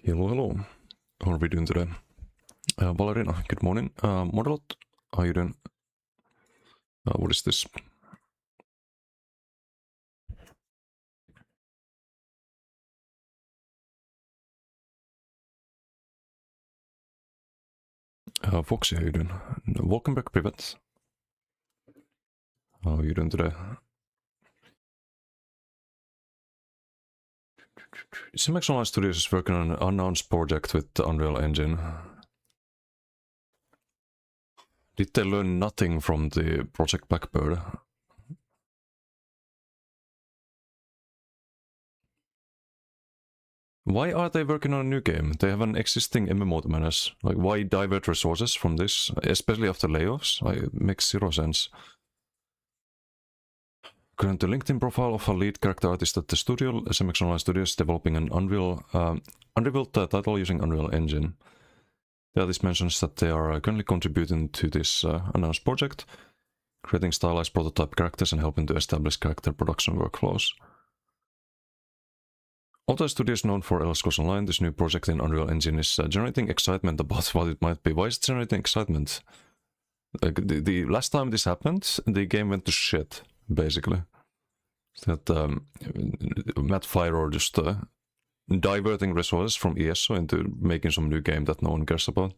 Hello. How are we doing today? Valerina, good morning. Modelot, how are you doing? What is this? Foxy, how are you doing? Welcome back, Pivot. How are you doing today? Cinemax Online Studios is working on an unannounced project with the Unreal Engine. Did they learn nothing from the Project Blackbird? Why are they working on a new game? They have an existing MMO to manage. Like, why divert resources from this, especially after layoffs? It makes zero sense. Current the LinkedIn profile of a lead character artist at the studio, SMX Online Studios, developing an unrevealed title using Unreal Engine. The artist mentions that they are currently contributing to this announced project, creating stylized prototype characters and helping to establish character production workflows. Although the studio is known for Elder Scrolls Online, this new project in Unreal Engine is generating excitement about what it might be. Why is it generating excitement? Like, the last time this happened, the game went to shit, basically. That Matt Firor just diverting resources from ESO into making some new game that no one cares about.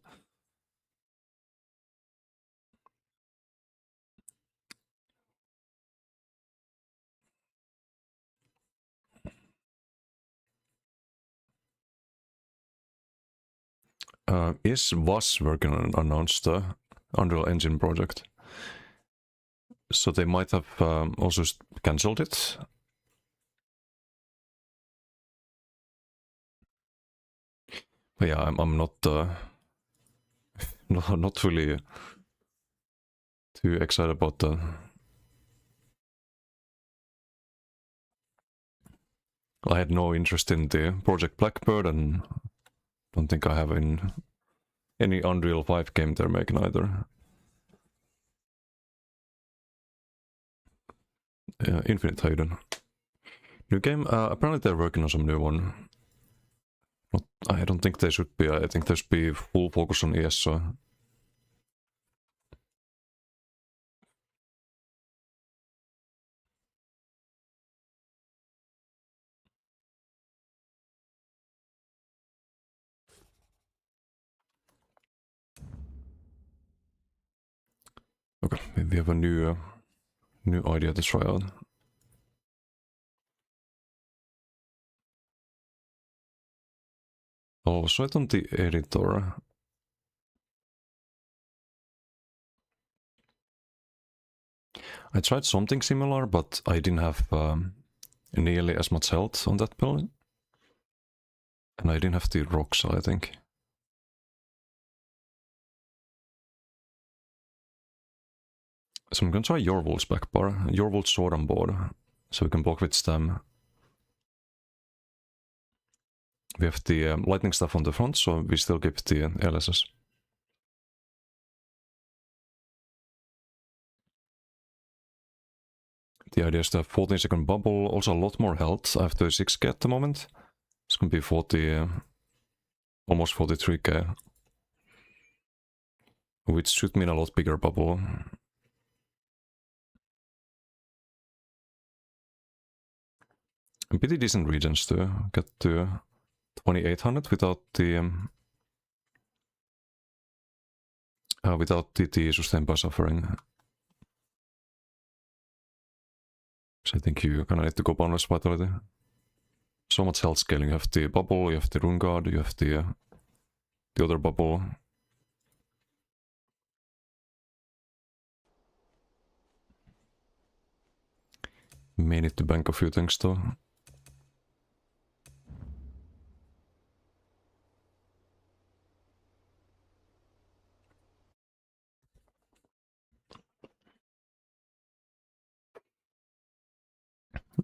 Was working on an announced Unreal Engine project. So they might have also cancelled it. But yeah, I'm not not really too excited about that. I had no interest in the Project Blackbird, and don't think I have in any Unreal 5 game they're making either. Infinite Hayden. New game? Apparently they're working on some new one. I don't think they should be. I think there should be full focus on ESO. Okay, maybe we have a new idea to try out. Oh, so it on the editor. I tried something similar, but I didn't have nearly as much health on that build. And I didn't have the rocks, I think. So I'm gonna try Yorwolf's backbar, Yorwolf's sword and board, so we can block with stem. We have the lightning stuff on the front, so we still keep the LSS. The idea is to have 14-second bubble, also a lot more health. I have 36k at the moment. It's gonna be 40, almost 43k. Which should mean a lot bigger bubble. And pretty decent regions to get to 2800 without the TT sustained by suffering. So I think you kind of need to go boundless vitality. So much health scaling. You have the bubble, you have the rune guard, you have the other bubble. May need to bank a few things though.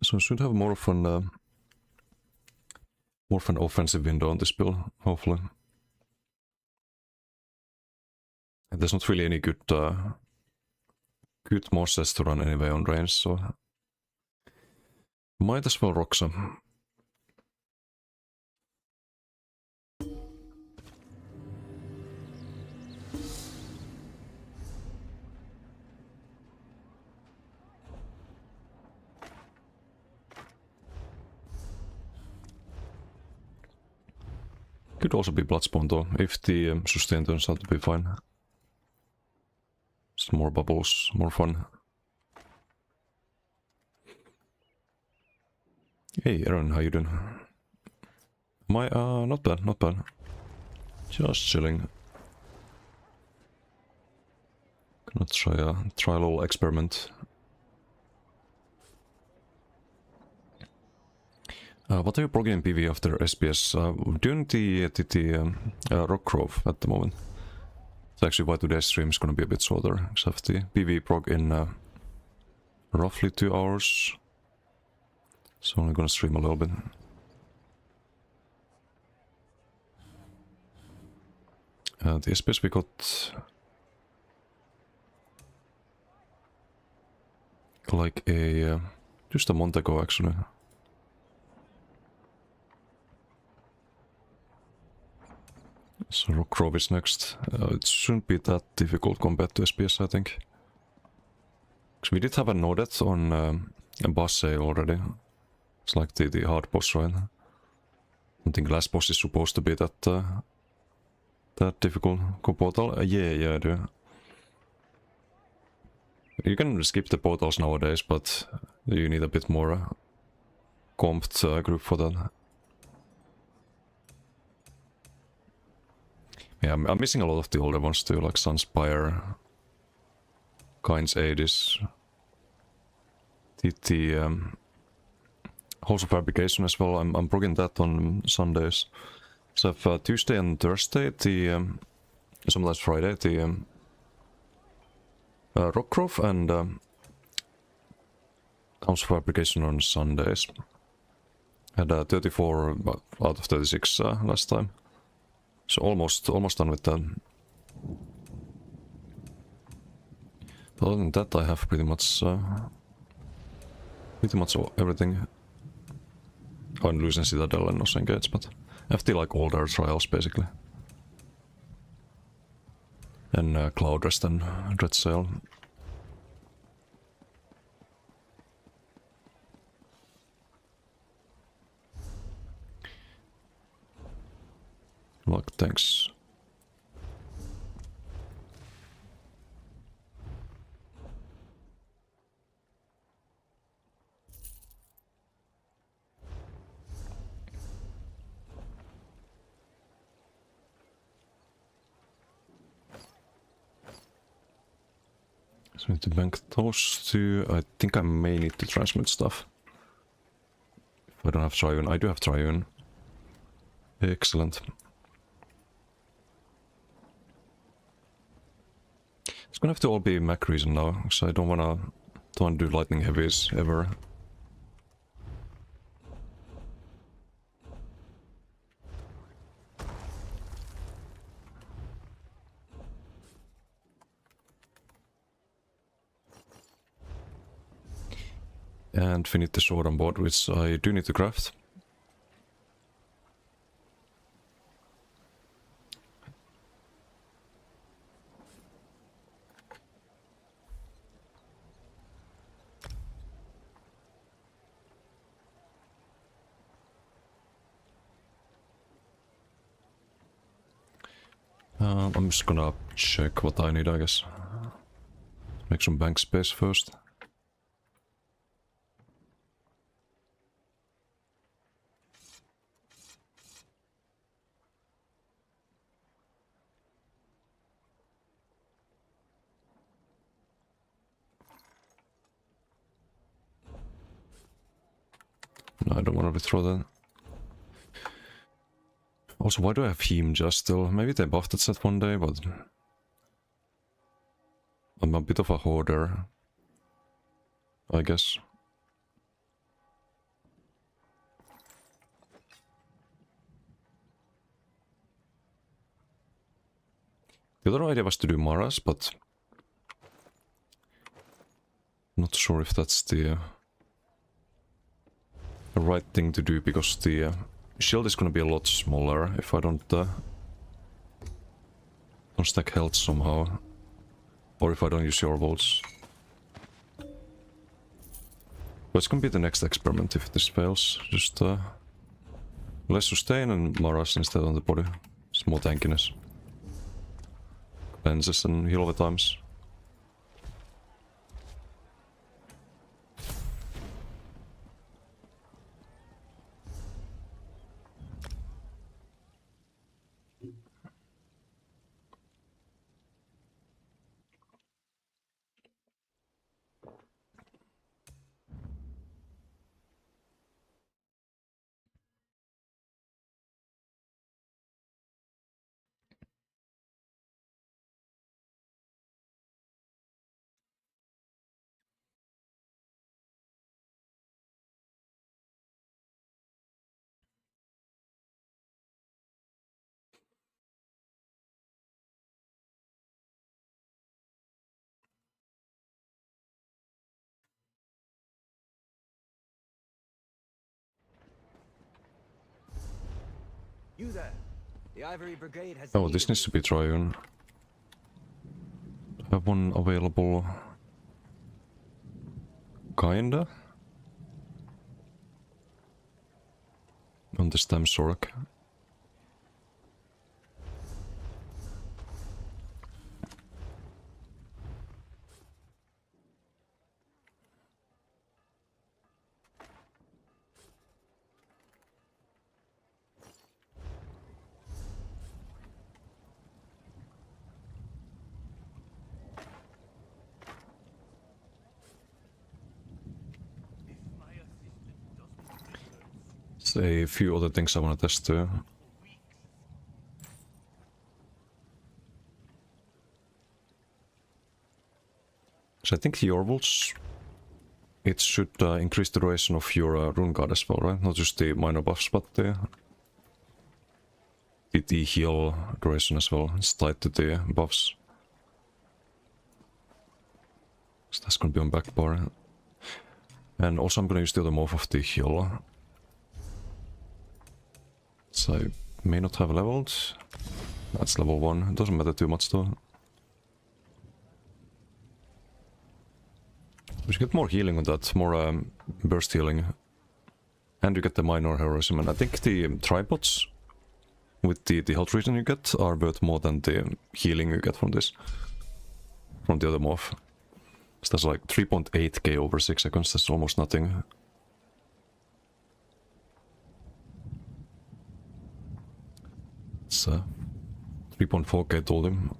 So I should have more of an offensive window on this build, hopefully. And there's not really any good mosses to run anyway on range, so might as well rock some. Could also be Bloodspawn though, if the sustain turns out to be fine. Just more bubbles, more fun. Hey Aaron, how you doing? Not bad, not bad. Just chilling. Gonna try a little experiment. What are you progging in PV after SPS? Doing the Rock Grove at the moment. So actually why today's stream is gonna be a bit shorter. Because I have the PV prog in roughly 2 hours. So I'm gonna stream a little bit. The SPS we got like just a month ago actually. So Rock Grove is next. It shouldn't be that difficult compared to SPS, I think. Because we did have a Nodet on a boss sale already. It's like the hard boss, right? I think last boss is supposed to be that difficult. Go portal? Yeah, I do. You can skip the portals nowadays, but you need a bit more comped group for that. Yeah, I'm missing a lot of the older ones too, like Sunspire, Kynes 80s, the House of Fabrication as well. I'm progging that on Sundays. So I have Tuesday and Thursday, sometimes Friday, the Rock Grove and House of Fabrication on Sundays. Had 34 out of 36 last time. So almost done with that. But other than that, I have pretty much everything. Oh, and Lucent Citadel and Ocean Gates, but I have the like older trials basically. And Cloud Rest and Red Sail. Luck, thanks. So I need to bank those two. I think I may need to transmit stuff. If I don't have Triune. I do have Triune. Excellent. It's gonna have to all be Mac reason now, because I don't wanna do lightning heavies ever. And we need the sword on board, which I do need to craft. I'm just gonna check what I need, I guess. Make some bank space first. No, I don't want to withdraw that. Also, why do I have Heme just still? Maybe they buffed that set one day, but I'm a bit of a hoarder, I guess. The other idea was to do Maras, but not sure if that's the right thing to do, because the shield is gonna be a lot smaller if I don't stack health somehow, or if I don't use your bolts. But it's gonna be the next experiment if this fails. Just Less sustain and Maras instead on the body. It's more tankiness. Cleanses and heal over times. You there. The Ivory Brigade has Oh, this needs to be Triune. Have one available. Kinda. On this time, Sork. A few other things I want to test too. So I think the Orvals, it should increase the duration of your rune guard as well, right? Not just the minor buffs, but the heal duration as well. It's tied to the buffs. So that's gonna be on back bar. And also I'm gonna use the other morph of the heal. So I may not have leveled. That's level 1. It doesn't matter too much though. We should get more healing on that, more burst healing. And you get the minor heroism. And I think the tripods with the health regen you get are worth more than the healing you get from this. From the other morph. So that's like 3.8k over 6 seconds, that's almost nothing. It's 3.4k told him.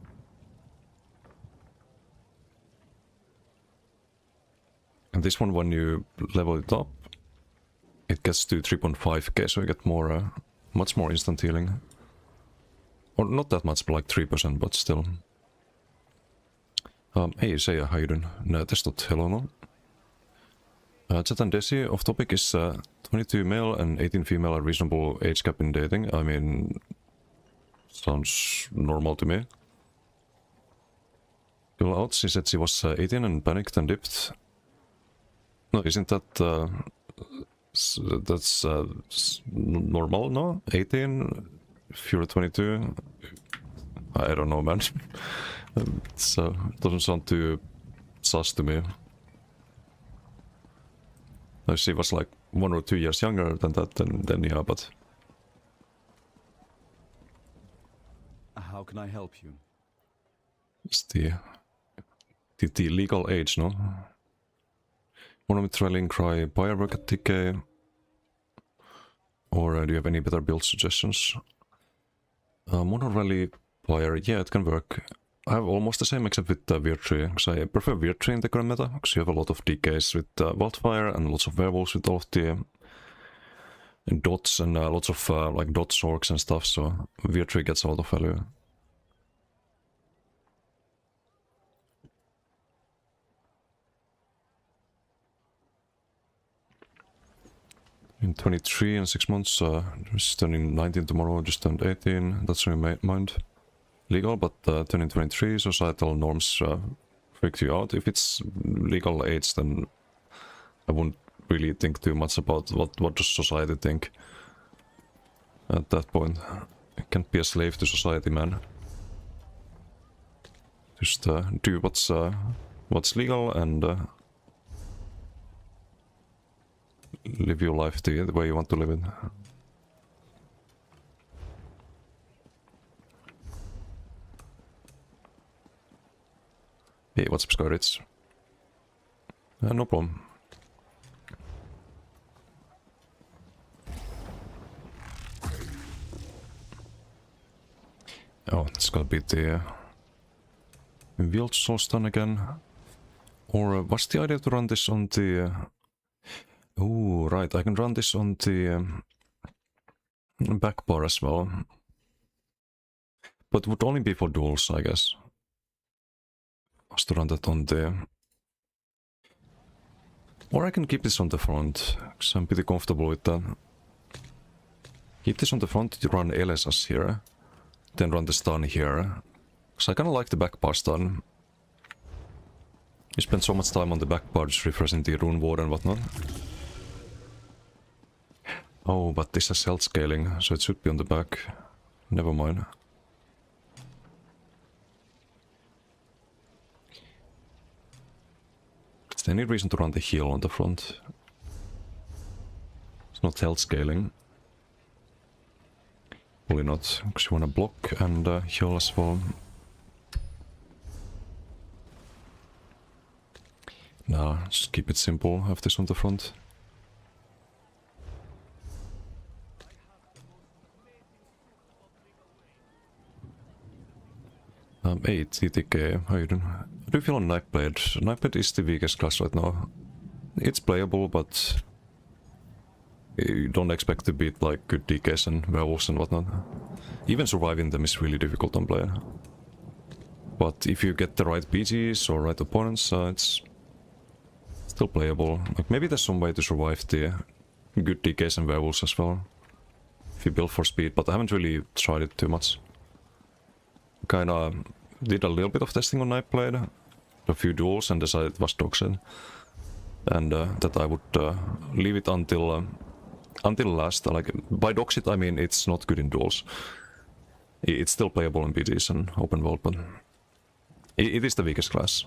And this one, when you level it up, it gets to 3.5k, so you get more, much more instant healing. Or not that much, but like 3%, but still. Hey, Seiya, how you doing? Testot, hello no. Chat and Desi, off topic, is 22 male and 18 female a reasonable age gap in dating? I mean, sounds normal to me. Girl out, she said she was 18 and panicked and dipped. No, isn't that... that's normal, no? 18? If you're 22? I don't know, man. It doesn't sound too sus to me. If she was like 1 or 2 years younger than that, then yeah, but... How can I help you? It's the legal age, no? Monomid trailing cry, firework at TK. Or do you have any better build suggestions? Mono rally fire, yeah, it can work. I have almost the same except with Weird Tree, because I prefer Weird Tree in the current meta, because you have a lot of DKs with Wildfire and lots of werewolves with all of the dots and lots of like dot orcs and stuff, so Weird Tree gets a lot of value. In 23 in 6 months, just turning 19 tomorrow, just turned 18, that's in my mind. Legal, but turning 23, societal norms freak you out. If it's legal age, then I wouldn't really think too much about what does society think. At that point, you can't be a slave to society, man. Just do what's legal and live your life the way you want to live it. Hey, what's up, Skyritz? No problem. Oh, it's gotta be the Wild Solstan again. Or what's the idea to run this on the... Oh, right, I can run this on the back bar as well. But would only be for duels, I guess. Was to run that on the... Or I can keep this on the front, because I'm pretty comfortable with that. Keep this on the front to run LSS here. Then run the stun here. Because I kinda like the back bar stun. You spend so much time on the back bar just refreshing the rune ward and whatnot. Oh, but this has health scaling, so it should be on the back. Never mind. Is there any reason to run the heal on the front? It's not health scaling. Probably not, because you wanna block and heal as well. Nah, just keep it simple, have this on the front. 8 TTK, how you doing? How do you feel on Nightblade? Nightblade is the weakest class right now. It's playable, but you don't expect to beat like good DKs and werewolves and whatnot. Even surviving them is really difficult on play. But if you get the right BGs or right opponents, it's still playable. Like maybe there's some way to survive the good DKs and werewolves as well. If you build for speed, but I haven't really tried it too much. Kinda did a little bit of testing on Nightblade, a few duels, and decided it was dogshit. And that I would leave it until last. Like by dogshit I mean it's not good in duels. It's still playable in BGs and open world, but it is the weakest class.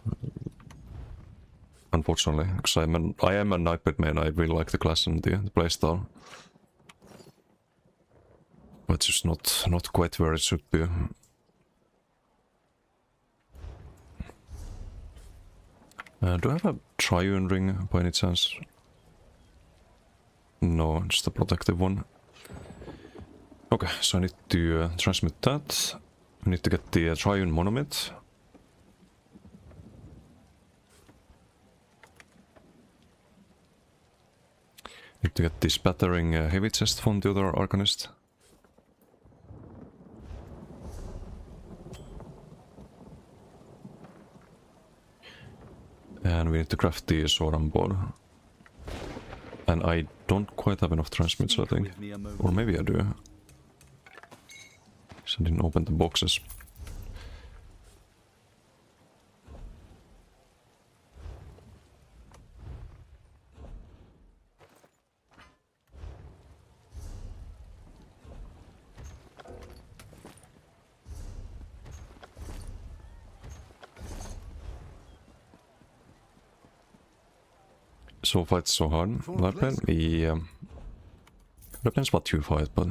Unfortunately, because I am a Nightblade main. I really like the class and the playstyle. But it's just not quite where it should be. Do I have a Triune ring by any chance? No, just a protective one. Okay, so I need to transmit that. I need to get the Triune monomyth. Need to get the spattering heavy chest from the other Arcanist. And we need to craft the sword and board. And I don't quite have enough transmits, I think. Or maybe I do. So I didn't open the boxes. So fight's so hard. Weapon? Yeah. Weapon's what you fight, but...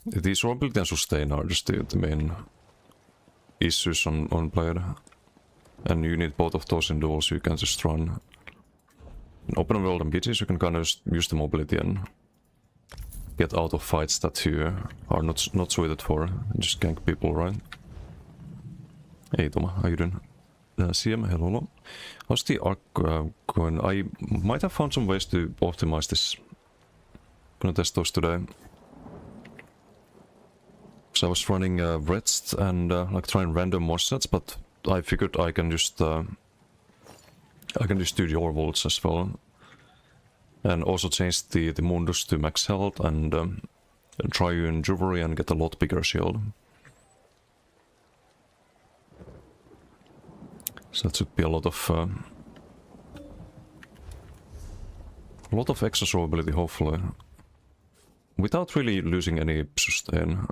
The survivability and sustain are just the main issues on player. And you need both of those in duels, you can just run. In open world and BGs you can kind of just use the mobility and get out of fights that you are not suited for. And just gank people, right? Hey Toma, how you doing? CM, hello. How's the arc going? I might have found some ways to optimize this. Gonna test those today. So I was running Wretched and like trying random more sets, but I figured I can just do your volts as well, and also change the Mundus to max health and try you in Jewelry and get a lot bigger shield. So that should be a lot of extra survivability, hopefully, without really losing any sustain.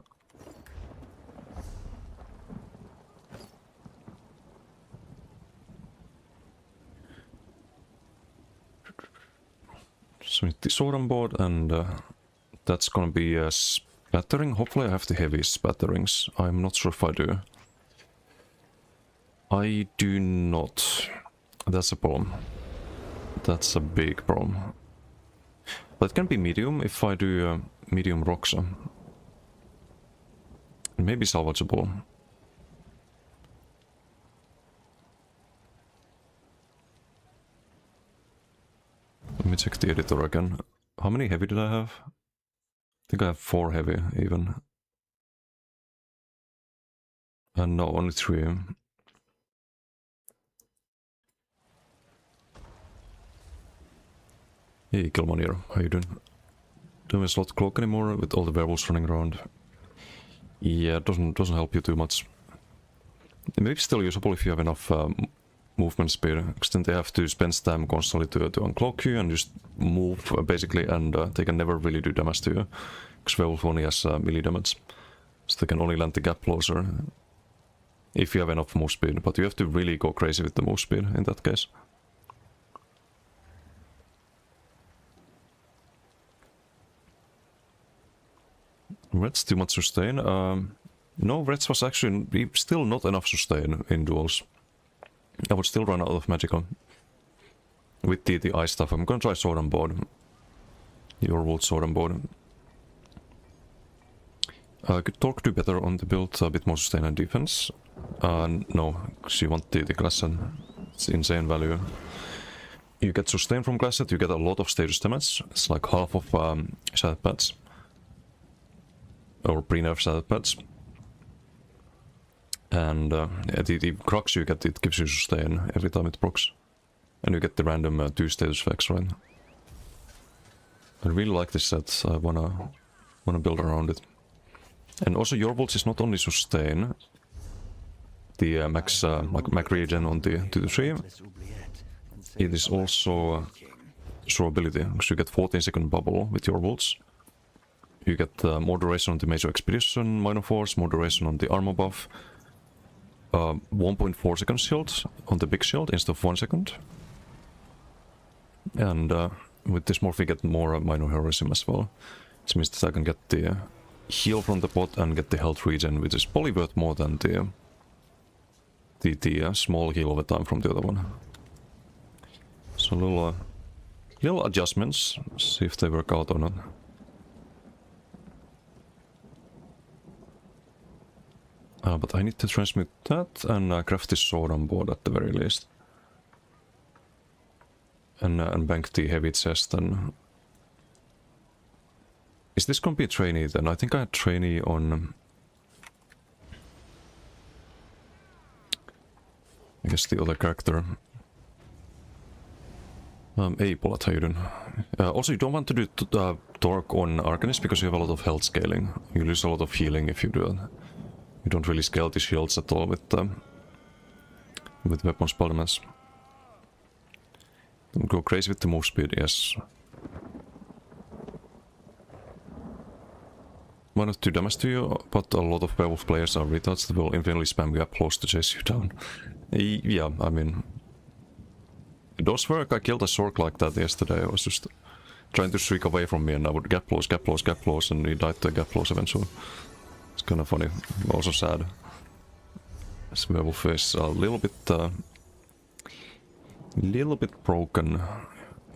So the sword on board, and that's gonna be a spattering. Hopefully I have the heavy spatterings. I'm not sure if I do. I do not. That's a problem. That's a big problem. But it can be medium if I do medium rocks. Maybe salvageable. Let me check the editor again. How many heavy did I have? I think I have 4 heavy even. And no, only 3. Hey, Kilmanier, how you doing? Doing a slot clock anymore with all the werewolves running around? Yeah, it doesn't help you too much. Maybe still usable if you have enough movement speed, because then they have to spend time constantly to uncloak you and just move basically, and they can never really do damage to you, because werewolf only has melee damage, so they can only land the gap closer if you have enough move speed, but you have to really go crazy with the move speed in that case. Red's too much sustain. No, Red's was actually still not enough sustain in duels. I would still run out of magical. With the ice stuff, I'm gonna try sword and board. Your wood sword and board. Could Torque do better on the build, a bit more sustain and defense? No, because you want the glass and it's insane value. You get sustain from Glasset, you get a lot of status damage. It's like half of Shattered Pads. Or pre-nerf Shattered Pads. And the crux you get, it gives you sustain every time it procs. And you get the random 2 status effects, right? I really like this set, I wanna build around it. And also your bolts is not only sustain, the max regen on the 2-3, it is also survivability, because you get 14-second bubble with your bolts. You get more duration on the Major Expedition, Minor Force, more duration on the armor buff. 1.4 second shield on the big shield instead of 1 second. And with this morph we get more minor heroism as well. Which means that I can get the heal from the pot and get the health regen, which is probably worth more than the small heal over time from the other one. So little adjustments, see if they work out or not. But I need to transmute that and craft this sword on board at the very least. And bank the heavy chest and... Is this gonna be a trainee then? I think I had trainee on... I guess the other character. Hey, Polat, how you doing? Also, you don't want to do Torque on Arcanist because you have a lot of health scaling. You lose a lot of healing if you do it. You don't really scale the shields at all with weapon spell damage. Go crazy with the move speed, yes. Might not do damage to you, but a lot of werewolf players are retards that will infinitely spam gap close to chase you down. Yeah, I mean... Those work, I killed a Sork like that yesterday. I was just trying to streak away from me and I would gap close, and he died to a gap close eventually. It's kind of funny, also sad. This werewolf is a little bit broken,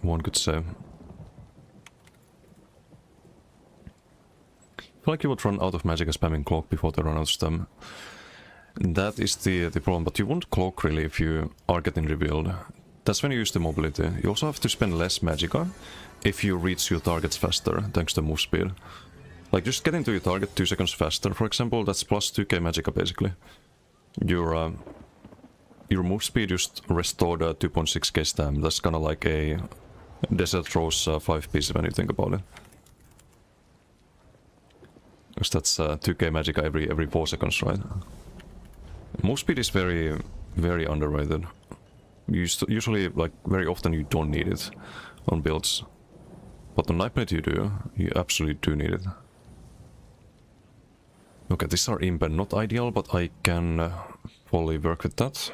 one could say. I feel like you would run out of magic spamming cloak before they run out of stem. That is the problem, but you won't cloak really if you are getting revealed. That's when you use the mobility. You also have to spend less magicka if you reach your targets faster, thanks to move speed. Like just getting to your target 2 seconds faster, for example, that's plus 2k magicka basically. Your move speed just restored 2.6k stam. That's kinda like a Desert Rose 5 piece when you think about it. Because that's 2k magicka every 4 seconds, right? Move speed is very, very underrated. Usually, like, very often you don't need it on builds. But on Nightblade you do. You absolutely do need it. Okay, these are impen, not ideal, but I can fully work with that.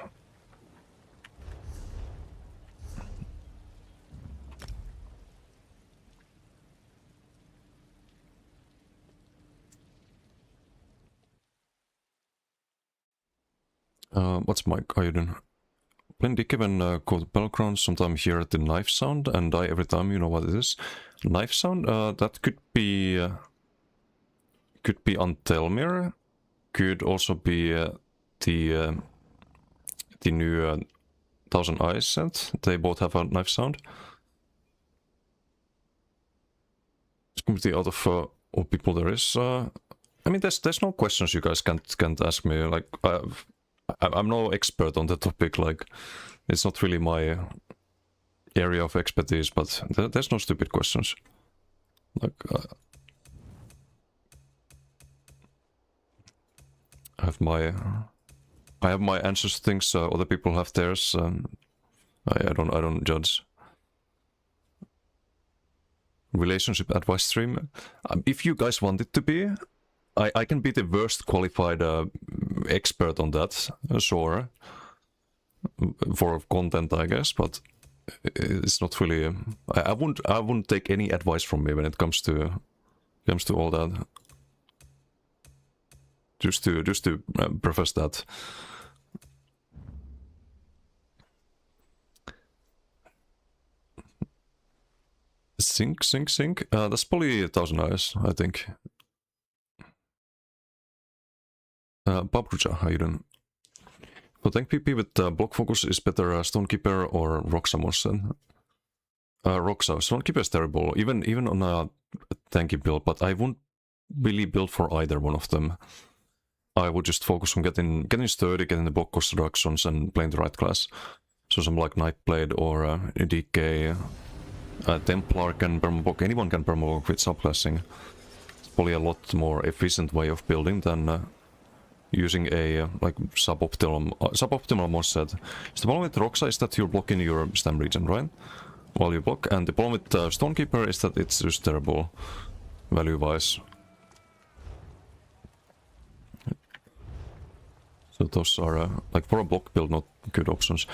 What's my Ayuden? Playing Dick even go to Battlegrounds, sometime hear the knife sound and die every time, you know what it is. Knife sound, that could be on Telmir, could also be the new Thousand Eyes set. They both have a knife sound. It's completely out of all people there is. I mean, there's no questions you guys can't ask me. Like, I'm no expert on the topic. Like, it's not really my area of expertise. But there's no stupid questions. Like, I have my answers to things. Other people have theirs. I don't judge. Relationship advice stream. If you guys want it to be, I can be the worst qualified expert on that, sure, for content, I guess, but it's not really. I wouldn't take any advice from me when it comes to all that. Just to preface that. Sync. That's probably 1,000 eyes, I think. Babruja, how you doing? So tank PP with block focus is better Stonekeeper or Roxa Mossen? Roxa. Stonekeeper is terrible, even on a tanky build, but I wouldn't really build for either one of them. I would just focus on getting sturdy, getting the block constructions, and playing the right class. So some like Nightblade or DK, Templar can permablock, anyone can permablock with subclassing. It's probably a lot more efficient way of building than using a like suboptimal moss set. So the problem with Roxa is that you're blocking your stem region, right? While you block, and the problem with Stonekeeper is that it's just terrible value-wise. So those are like for a block build, not good options.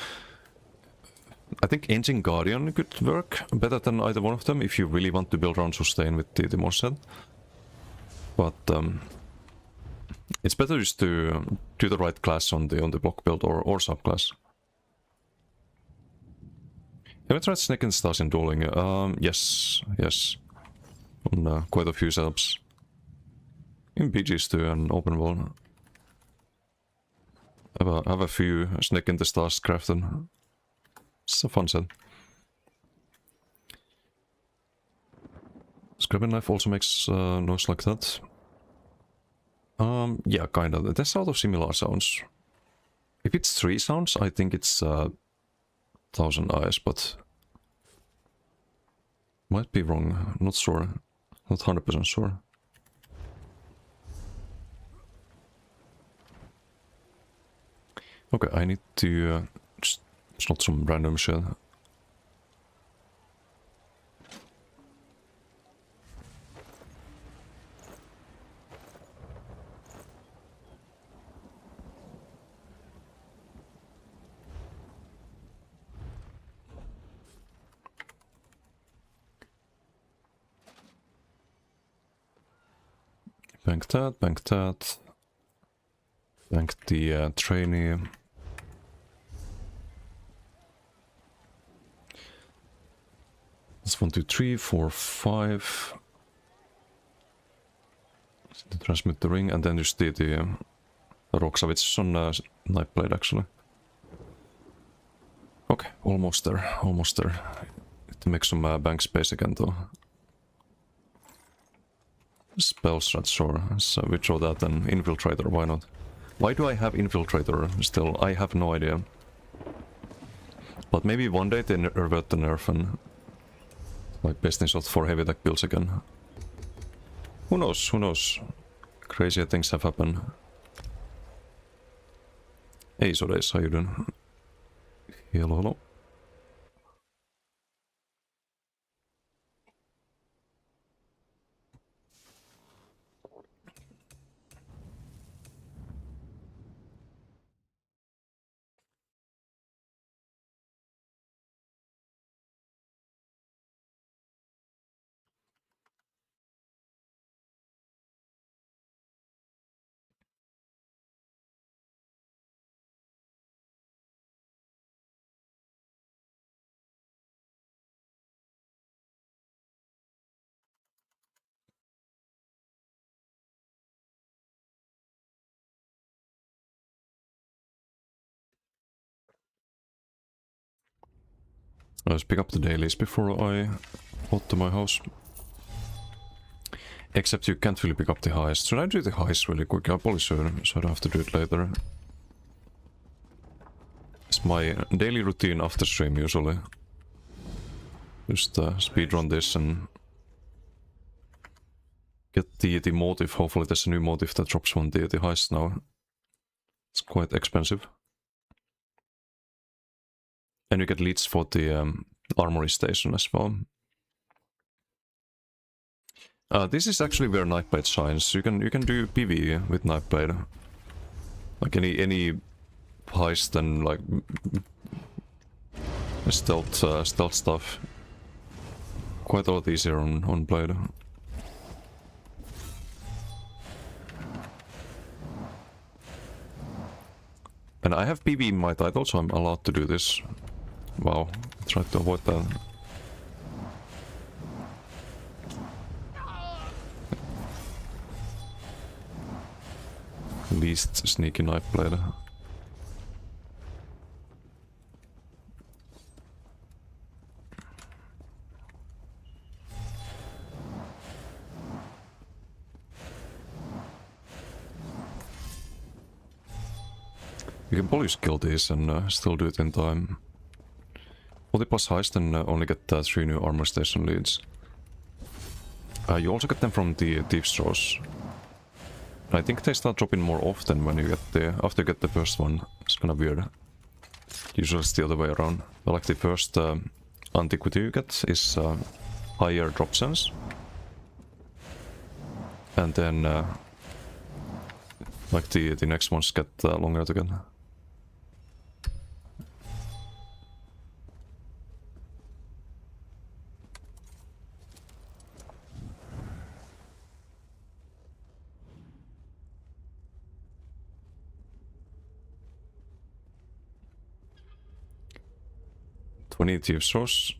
I think Ancient Guardian could work better than either one of them if you really want to build around sustain with the moss set. But it's better just to do the right class on the block build or subclass. Have you tried Snake and Stars in dueling? Yes. On quite a few setups. In BGs too, and open world. Have a few Snake in the Stars crafted. It's a fun set. Scrapping knife also makes noise like that. Yeah, kinda. There's a lot of similar sounds. If it's 3 sounds, I think it's 1,000 eyes, but might be wrong. Not sure. Not 100% sure. Okay, I need to just it's not some random shit. Bank that. Bank the trainee. That's 1, 2, 3, 4, 5. Transmit the ring, and then just the Roxa, which is on Nightblade actually. Okay, almost there. Need to make some bank space again though. Spell strat, sure. So we throw that and Infiltrator, why not? Why do I have Infiltrator still? I have no idea. But maybe one day they revert the nerf and like best in slot for heavy attack builds again. Who knows? Crazier things have happened. Hey Sodays, how you doing? Hello. Let's pick up the dailies before I go to my house. Except you can't really pick up the heist. Should I do the heist really quick? I probably should, so I don't have to do it later. It's my daily routine after stream usually. Just speedrun this and get the motive. Hopefully there's a new motive that drops on the heist now. It's quite expensive. And you get leads for the armory station as well. This is actually where Nightblade shines. You can do PvE with Nightblade. Like any heist and like stealth stuff. Quite a lot easier on Blade. And I have PvE in my title, so I'm allowed to do this. Wow, I tried to avoid that. Least sneaky Nightblade. You can polish kill these and still do it in time. 40 plus heist and only get 3 new armor station leads. You also get them from the thief stores. I think they start dropping more often when you get after you get the first one. It's kinda weird. Usually it's the other way around. But like the first antiquity you get is higher drop sense. And then like the next ones get longer to get. Thief stores.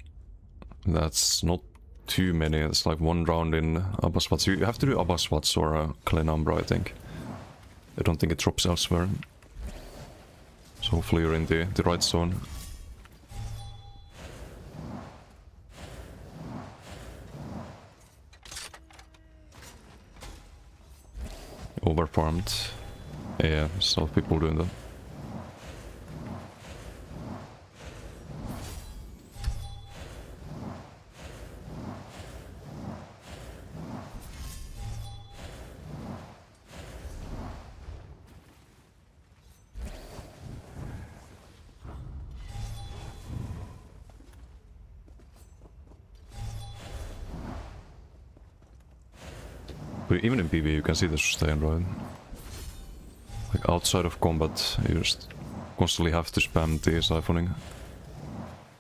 That's not too many. It's like 1 round in Abbaswats. You have to do Abbaswats or Kalenambra, I think. I don't think it drops elsewhere. So hopefully you're in the right zone. Overfarmed. Yeah, so people doing that. But even in PvE you can see the sustain, right? Like outside of combat you just constantly have to spam the siphoning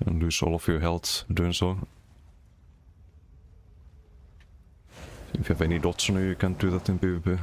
and lose all of your health doing so. If you have any dots on you, you can't do that in PvP.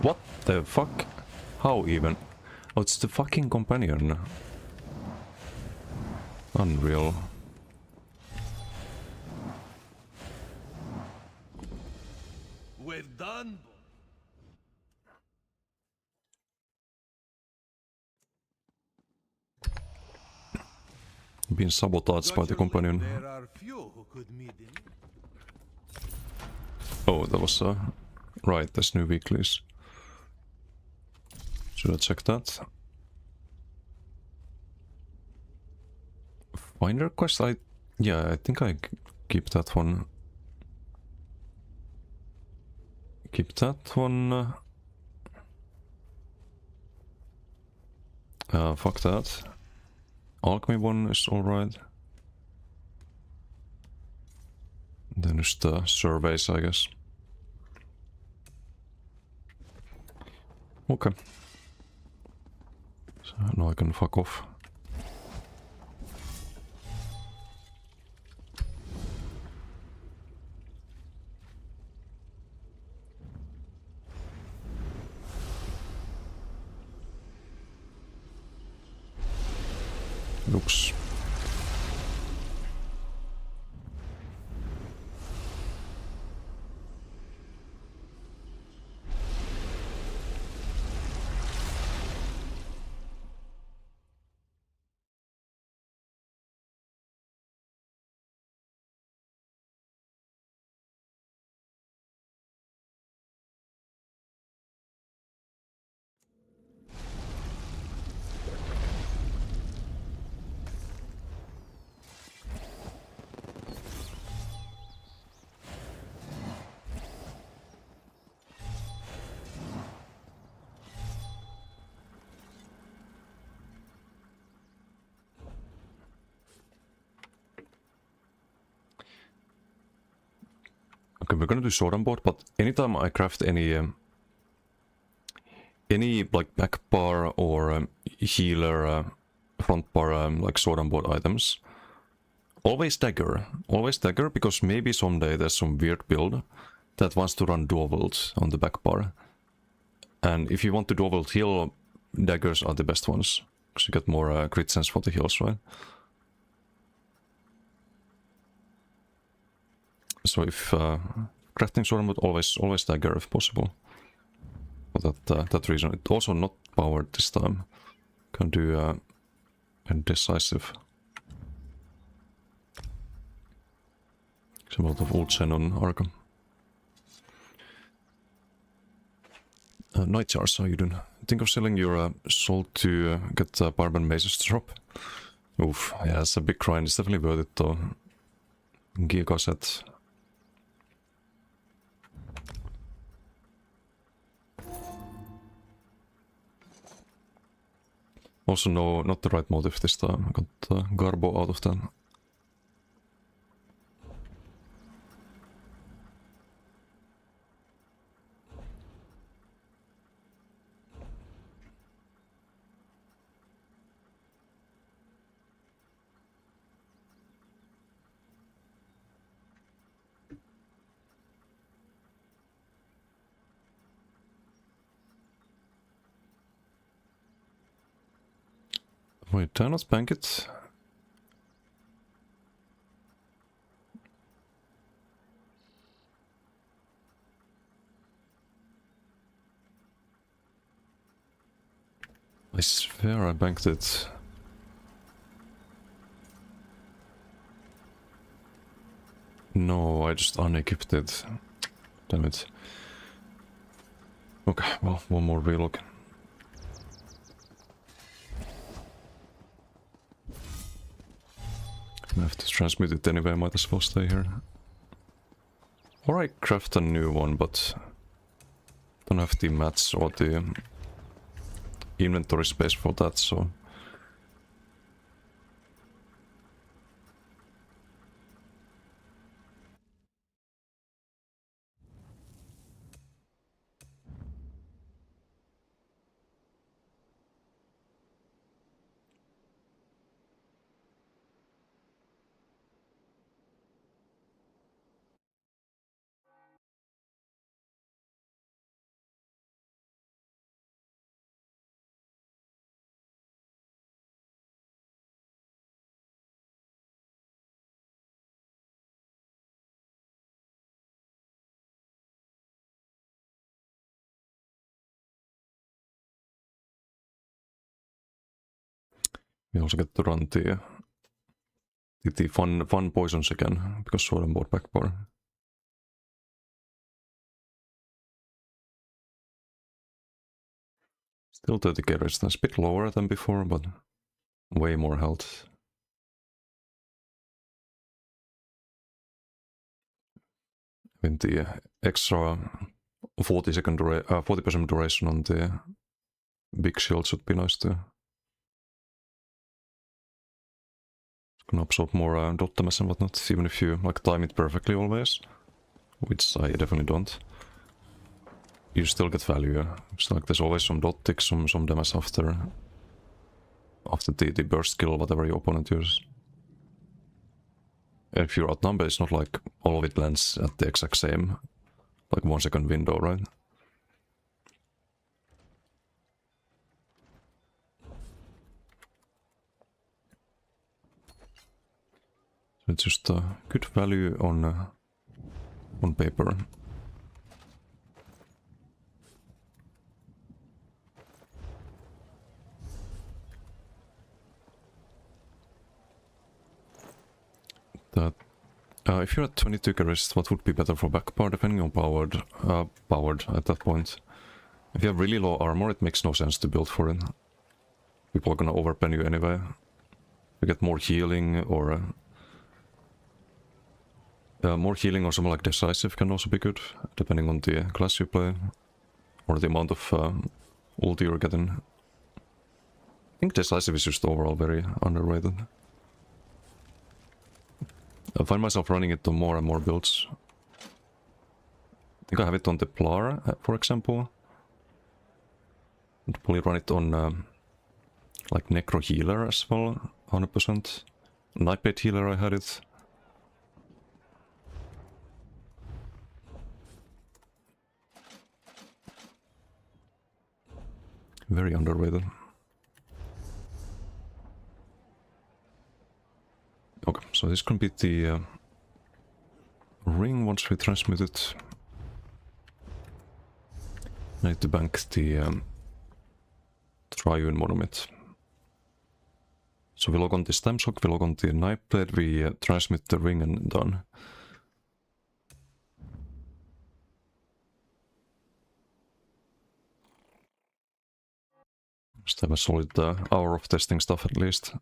What the fuck? How even? Oh, it's the fucking companion. Unreal. We're done. Being sabotaged by the companion. There are few who could meet him. Oh, that was right, there's new weeklies. Should I check that? Finder quest, yeah, I think I keep that one. Keep that one. Fuck that. Alchemy one is alright. then just surveys, I guess. Okay. So now I can fuck off. Oops. Okay, we're gonna do sword and board, but anytime I craft any like back bar or healer front bar like sword and board items, always dagger, because maybe someday there's some weird build that wants to run dual wield on the back bar, and if you want to dual wield heal, daggers are the best ones because you get more crit sense for the heals, right? So if crafting sword would always dagger if possible. For that reason, it's also not powered this time. Can do a decisive. Some lot of old Xenon Arkham. Night Jars, how you doing? Think of selling your soul to get Barbarian Maces to drop? Oof, yeah, it's a big grind. It's definitely worth it though. Giga set. Also, no, not the right motive this time. I got Garbo out of 10. Wait, did I not bank it? I swear I banked it. No, I just unequipped it. Damn it. Okay, well, one more relook. I have to transmute it anyway, I might as well stay here. Or I craft a new one, but don't have the mats or the inventory space for that, so... We also get to run the fun poisons again, because sword and board back bar. Still 30k resistance, a bit lower than before, but way more health. With the extra 40% duration on the big shields would be nice too. can absorb more dot damage and whatnot, even if you like time it perfectly always, which I definitely don't. You still get value. It's like there's always some dot tick, some damage after the burst skill, whatever your opponent uses. And if you're outnumbered, it's not like all of it lands at the exact same, like 1 second window, right? So it's just a good value on paper. That if you're at 22 charisma, what would be better for back power, depending on powered at that point. If you have really low armor, it makes no sense to build for it. People are gonna overpen you anyway. You get more healing or something like decisive can also be good, depending on the class you play or the amount of ulti you're getting. I think decisive is just overall very underrated. I find myself running it on more and more builds. I think I have it on the Plar, for example. I'd probably run it on like Necro Healer as well, 100%. Nightblade Healer I had it. Very underrated. Okay, so this can be the ring once we transmit it. I need to bank the Triune Monument. So we log on the Stem Shock, we log on the Nightblade, we transmit the ring and done. Just have a solid hour of testing stuff at least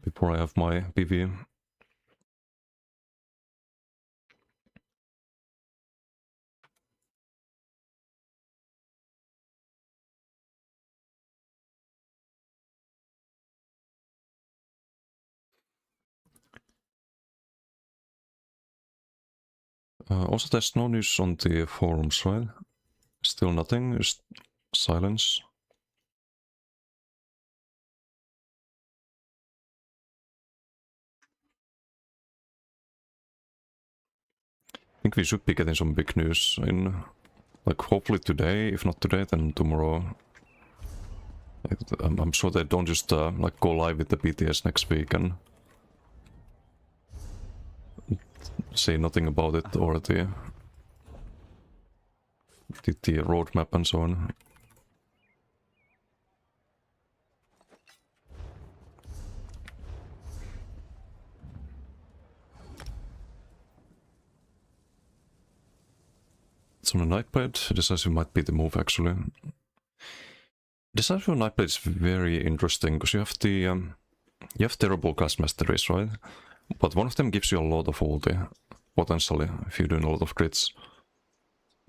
before I have my PV. Also, there's no news on the forums, right? Still nothing, just silence. I think we should be getting some big news in, like, hopefully today. If not today, then tomorrow. Like, I'm sure they don't just like go live with the BTS next week and say nothing about it or the roadmap and so on. It's on a Nightblade. Decisive might be the move actually. Decisive Nightblade is very interesting because you have terrible class masteries, right? But one of them gives you a lot of ulti, potentially, if you're doing a lot of crits.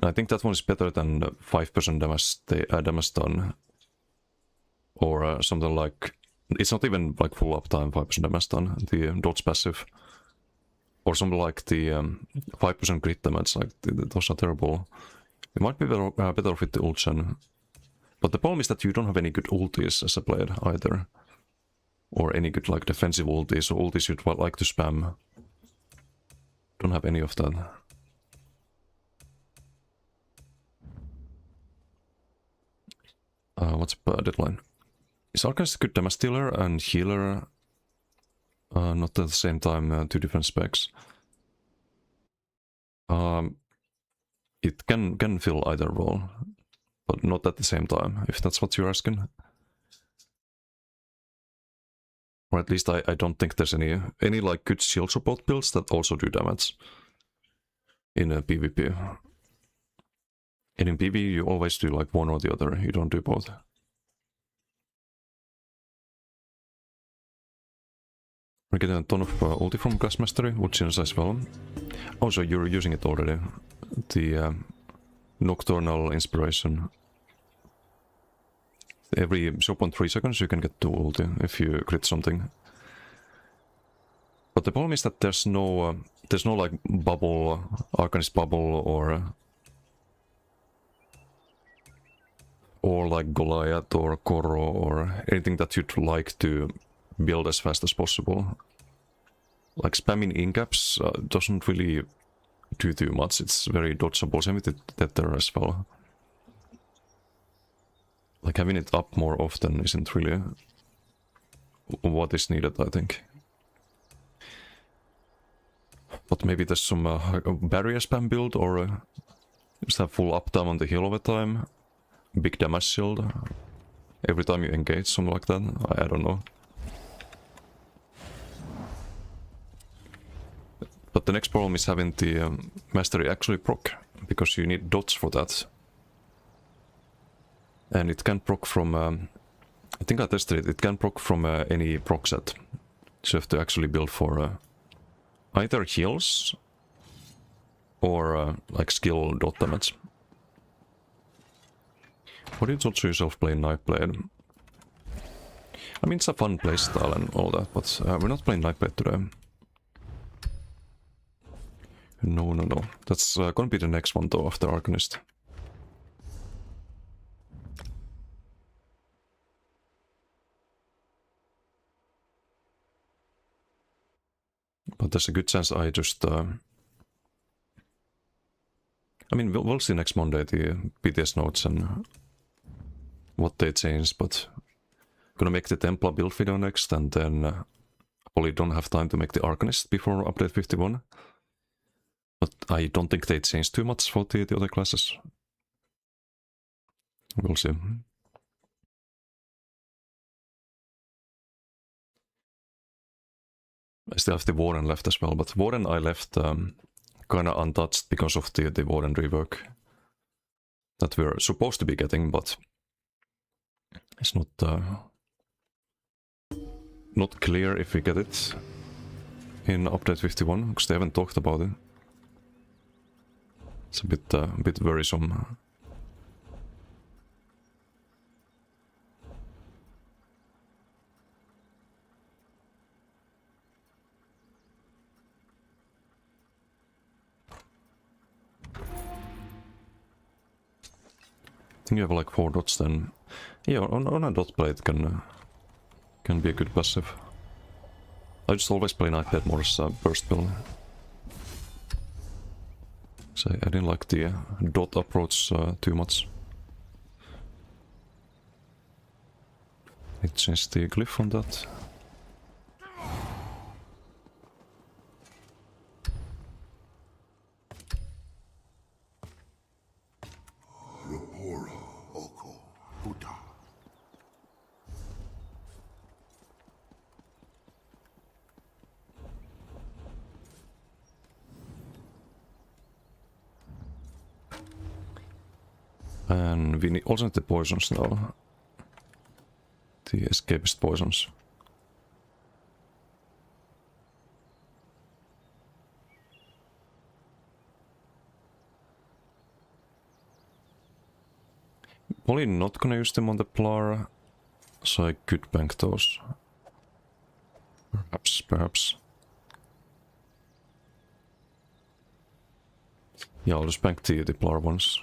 And I think that one is better than 5% damage done. Or something like... It's not even like full uptime 5% damage done, the dodge passive. Or something like the 5% crit damage, like those are terrible. It might be better with the ult gen. But the problem is that you don't have any good ultis as a player either. Or any good like defensive ultis or ultis you'd like to spam. Don't have any of that. What's deadline? Is Arcanist a good damage dealer and healer? Not at the same time, two different specs. It can fill either role, but not at the same time, if that's what you're asking. Or at least I don't think there's any like good shield support builds that also do damage in a PvP. And in PvE you always do like one or the other, you don't do both. We're getting a ton of ulti from Class Mastery, which is as well. Oh, so you're using it already. The Nocturnal Inspiration. Every 0.3 seconds you can get 2 ulti if you crit something. But the problem is that there's no like bubble, Arcanist bubble or like Goliath or Koro or anything that you'd like to build as fast as possible. Like spamming incaps doesn't really do too much. It's very dodgeable. Same with Tether as well. Like having it up more often isn't really what is needed, I think. But maybe there's some barrier spam build, or just have full uptime on the heal all the time. Big damage shield every time you engage, something like that. I don't know. But the next problem is having the mastery actually proc, because you need dots for that. And it can proc from, I think I tested it can proc from any proc set. So you have to actually build for either heals or like skill dot damage. Why do you also yourself play Nightblade? I mean, it's a fun playstyle and all that, but we're not playing Nightblade today. No. That's gonna be the next one though, after Arcanist. But there's a good chance I just... I mean, we'll see next Monday the BTS notes and what they changed, but gonna make the Templar build video next, and then probably don't have time to make the Arcanist before update 51. But I don't think they changed too much for the other classes. We'll see. I still have the Warden left as well, but Warden I left kinda untouched because of the Warden rework that we're supposed to be getting, but it's not clear if we get it in update 51, because they haven't talked about it. It's a bit worrisome. I think you have like 4 dots then. Yeah, on a dot blade can be a good passive. I just always play Nightblade more as a burst build. So I didn't like the dot approach too much. It changed the glyph on that. And we also need the poisons now. The escapist poisons. Probably not gonna use them on the Plara, so I could bank those. Perhaps. Yeah, I'll just bank the Plara ones.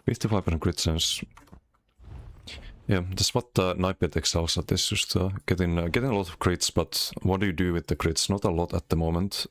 $55% crit chance. Yeah, that's what Nightblade excels at, is just getting a lot of crits, but what do you do with the crits? Not a lot at the moment.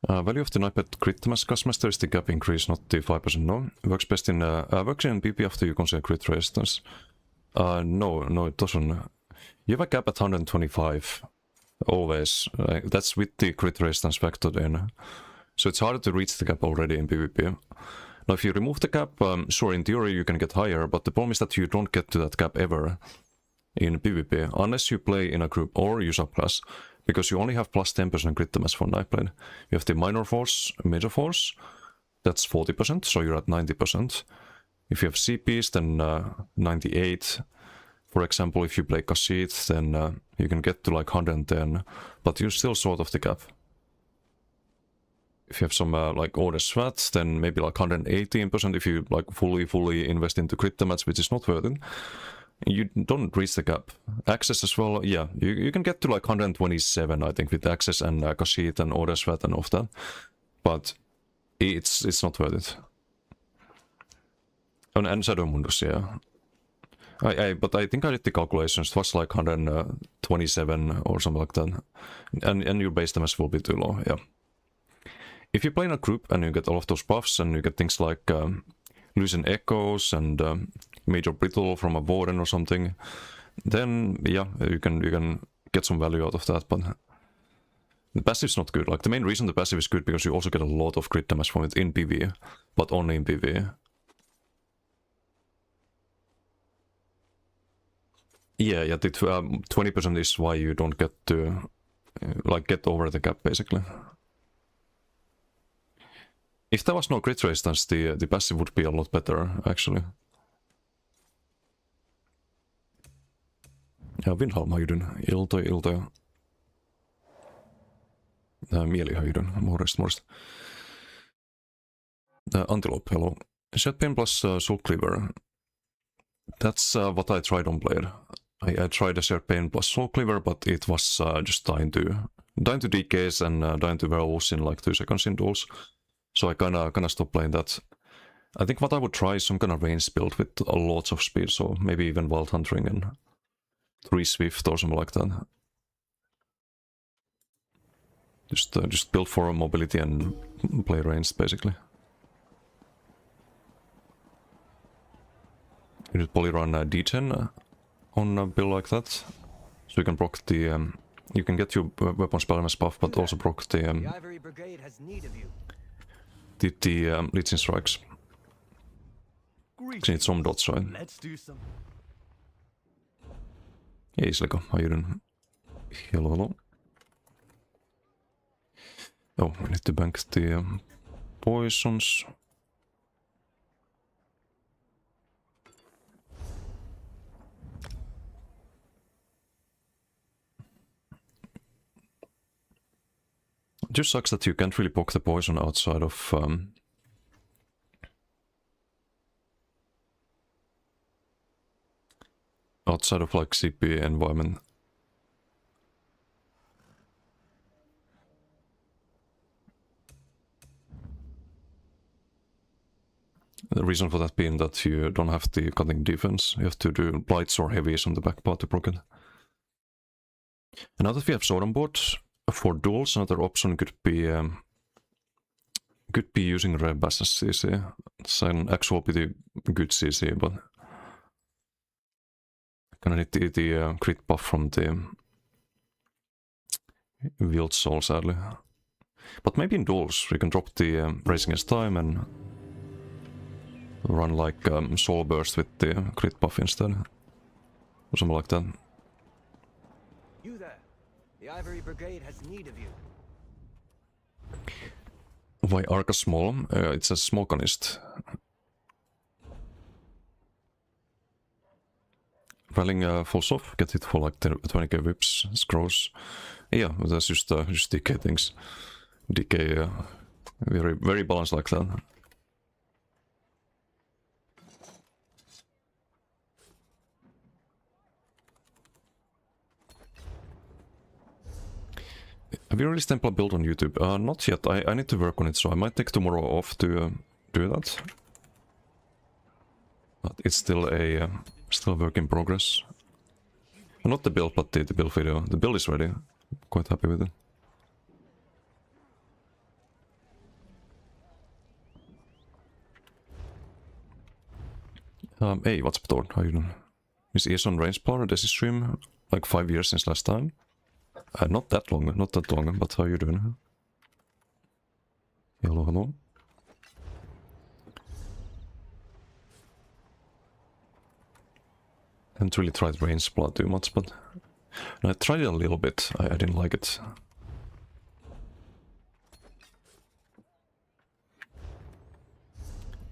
Value of the Nightblade crit cast master is the gap increase, not the 5%. No, works best in PP after you consider crit resistance. No, it doesn't. You have a cap at 125 always. That's with the crit resistance factored in, so it's harder to reach the cap already in PvP. Now, if you remove the cap, sure, in theory you can get higher, but the problem is that you don't get to that cap ever in PvP unless you play in a group or you subclass. because you only have plus 10% crit damage for knife blade. You have the minor force, major force, that's 40%, so you're at 90%. If you have CPs, then 98. For example, if you play Kashyyyth, then you can get to like 110, but you're still short of the cap. If you have some like Order Svat, then maybe like 118% if you like fully invest into crit damage, which is not worth it. You don't reach the cap. Access as well, yeah, you can get to like 127, I think, with Access and Kashyyyth and Order Svat and all of that, but it's not worth it. And Shadow Mundus, yeah. But I think I did the calculations. It was like 127 or something like that, and your base damage will be too low. Yeah. If you play in a group and you get all of those buffs and you get things like Lucent Echoes and Major Brittle from a Warden or something, then yeah, you can get some value out of that. But the passive's not good. Like the main reason the passive is good because you also get a lot of crit damage from it in PvE, but only in PvE. Yeah, the 20% is why you don't get to like get over the cap basically. If there was no crit resistance, the passive would be a lot better actually. Ja, Windholm, how you doing? Iltoja. Mieli, how you doing? Morjesta. Antelope, hello. Shed Pain plus Soul Cleaver. That's what I tried on Blade. I tried a Shed Pain plus Soul Cleaver, but it was just dying to DKs and dying to werewolves in like 2 seconds in duels. So I kinda stopped playing that. I think what I would try is some kind of range build with lots of speed, so maybe even Wild Huntering and 3 Swift or something like that. Just build for mobility and play ranged basically. You should probably run D10 on a build like that, so you can proc the you can get your weapon spellness buff, but also proc the Ivory Brigade has need of you. the Legion strikes. So need some dots, right? Let's do some. Hey, Sliko, how you doing? Hello. Oh, I need to bank the poisons. It just sucks that you can't really poke the poison outside of like CP environment. The reason for that being that you don't have the cutting defense, you have to do blights or heavies on the back part to proc it. And now that we have sword on board, for duels another option could be using Red Bass as CC. It's an actual pretty good CC, but gonna need the crit buff from the Wild Soul, sadly. But maybe in duels we can drop the Racing as Time and run like Soul Burst with the crit buff instead. Or something like that. You there. The Ivory Brigade has need of you. Why Arca small? It's a smokeonist. Rallying falls off, get hit for like 20k whips, it's gross. Yeah, that's just DK things. DK very balanced like that. Have you released Templar build on YouTube? Not yet. I need to work on it, so I might take tomorrow off to do that. But it's still a work in progress. Not the build, but the build video. The build is ready. Quite happy with it. Hey, what's up, Thor? How you doing? Is Eson Range Power? Does he stream like 5 years since last time? Not that long, but how you doing? Hello. Haven't really tried Range Blood too much, but And I tried it a little bit. I didn't like it.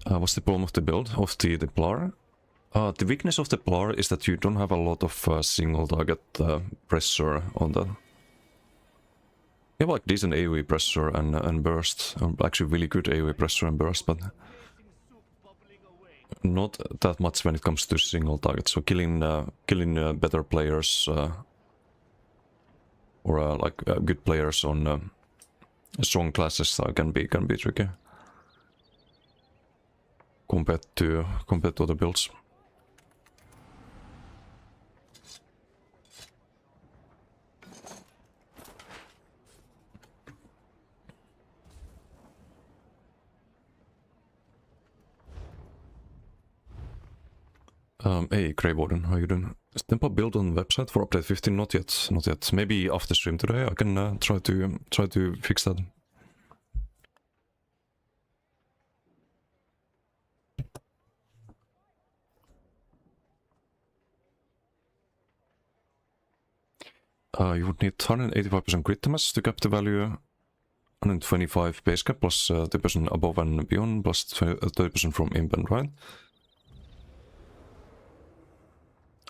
What's the problem of the build of the Plar? The weakness of the Plar is that you don't have a lot of single target pressure on the. You have like decent AoE pressure and burst, actually really good AoE pressure and burst, but not that much when it comes to single targets. So killing better players or like good players on strong classes can be tricky compared to other builds. Hey, Grey Warden, how you doing? Is Tempo built on website for update 15? Not yet, not yet. Maybe after stream today I can try to fix that. You would need 185% crit damage to cap the value, 125 base cap plus 30% above and beyond plus 30% from imp, right?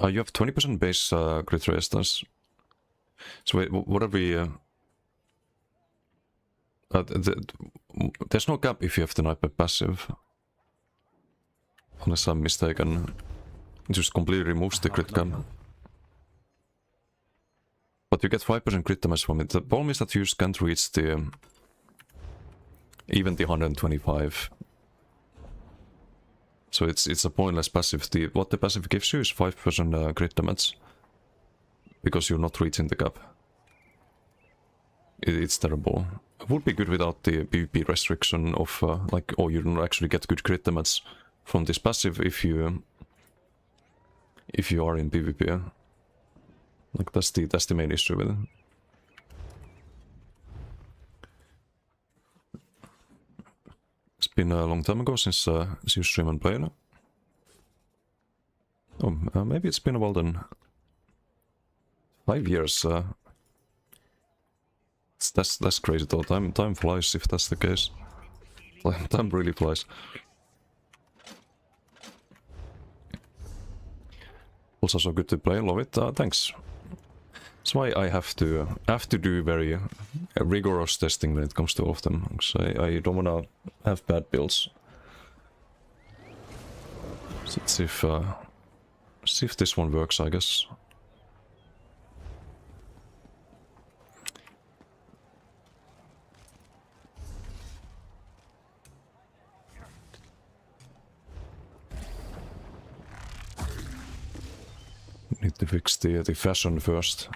You have 20% base crit resistance. So wait, what are we... there's no cap if you have the nightmare passive. Unless I'm mistaken. It just completely removes the crit cap. But you get 5% crit damage from it. The problem is that you just can't reach the... even the 125. So it's a pointless passive. What the passive gives you is 5% crit damage. Because you're not reaching the cap. It's terrible. It would be good without the PvP restriction of like, oh, you don't actually get good crit damage from this passive if you are in PvP. Like that's the main issue with it. It's been a long time ago since you stream and play. Oh, maybe it's been a while then. 5 years. That's crazy though. Time flies if that's the case. Time really flies. Also so good to play. Love it. Thanks. That's why I have to do very rigorous testing when it comes to all of them. Because I don't wanna have bad builds. So let's see if this one works, I guess. Need to fix the fashion first.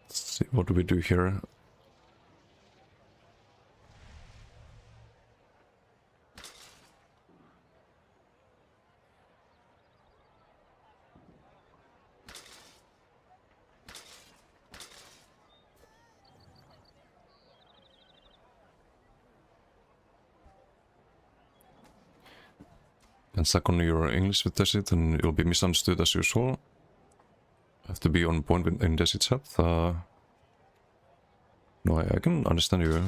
Let's see, what do we do here? And suck on your English with Desit and you'll be misunderstood as usual. Have to be on point in Desit chat. No, I can understand you.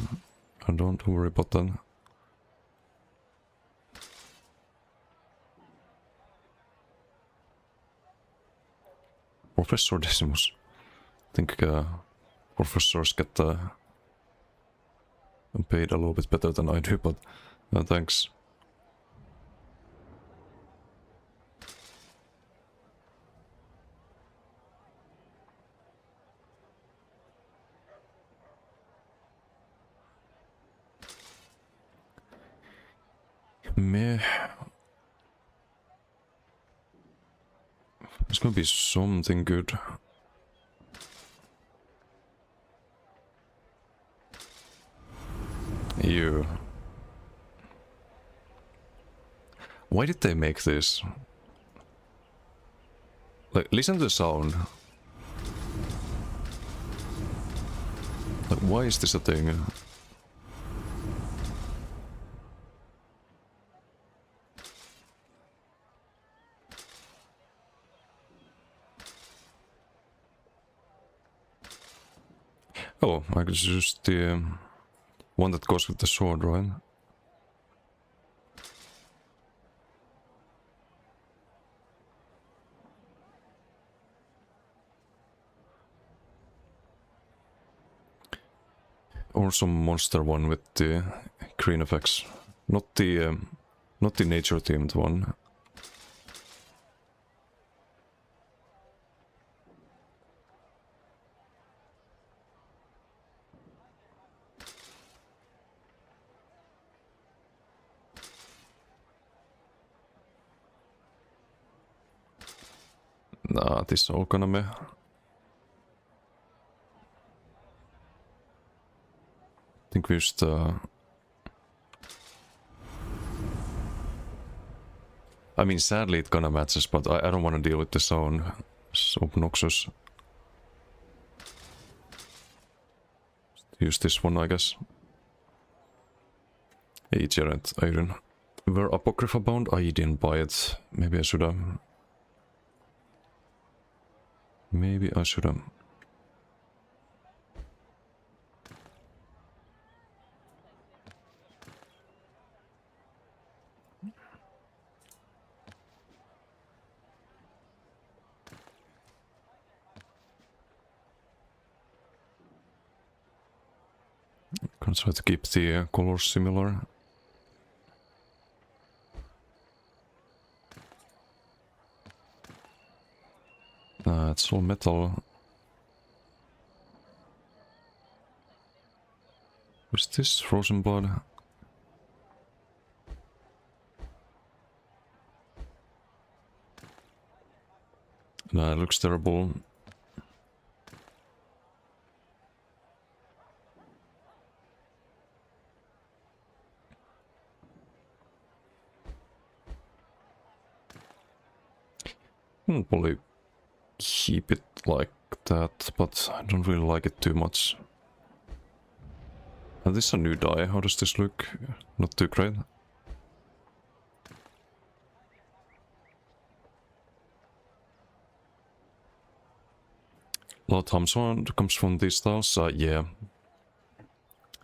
Don't worry about that. Professor Decimus. I think professors get paid a little bit better than I do, but thanks. Meh. It's gonna be something good. You. Why did they make this? Like, listen to the sound. Like, why is this a thing? Oh, I could use the one that goes with the sword, right? Or some monster one with the green effects, not the nature themed one. Nah, this is all gonna me. I think we used I mean, sadly it kinda matches, but I don't want to deal with the sound. It's obnoxious. Use this one, I guess. Hey, Jared, Iron. Were Apocrypha bound? I didn't buy it. Maybe I should have. Maybe I should have. Gonna try to keep the colors similar. It's all metal. Is this frozen blood? Nah, it looks terrible. I'll probably keep it like that, but I don't really like it too much. And this is a new die. How does this look? Not too great. A lot of times one comes from these styles. Yeah.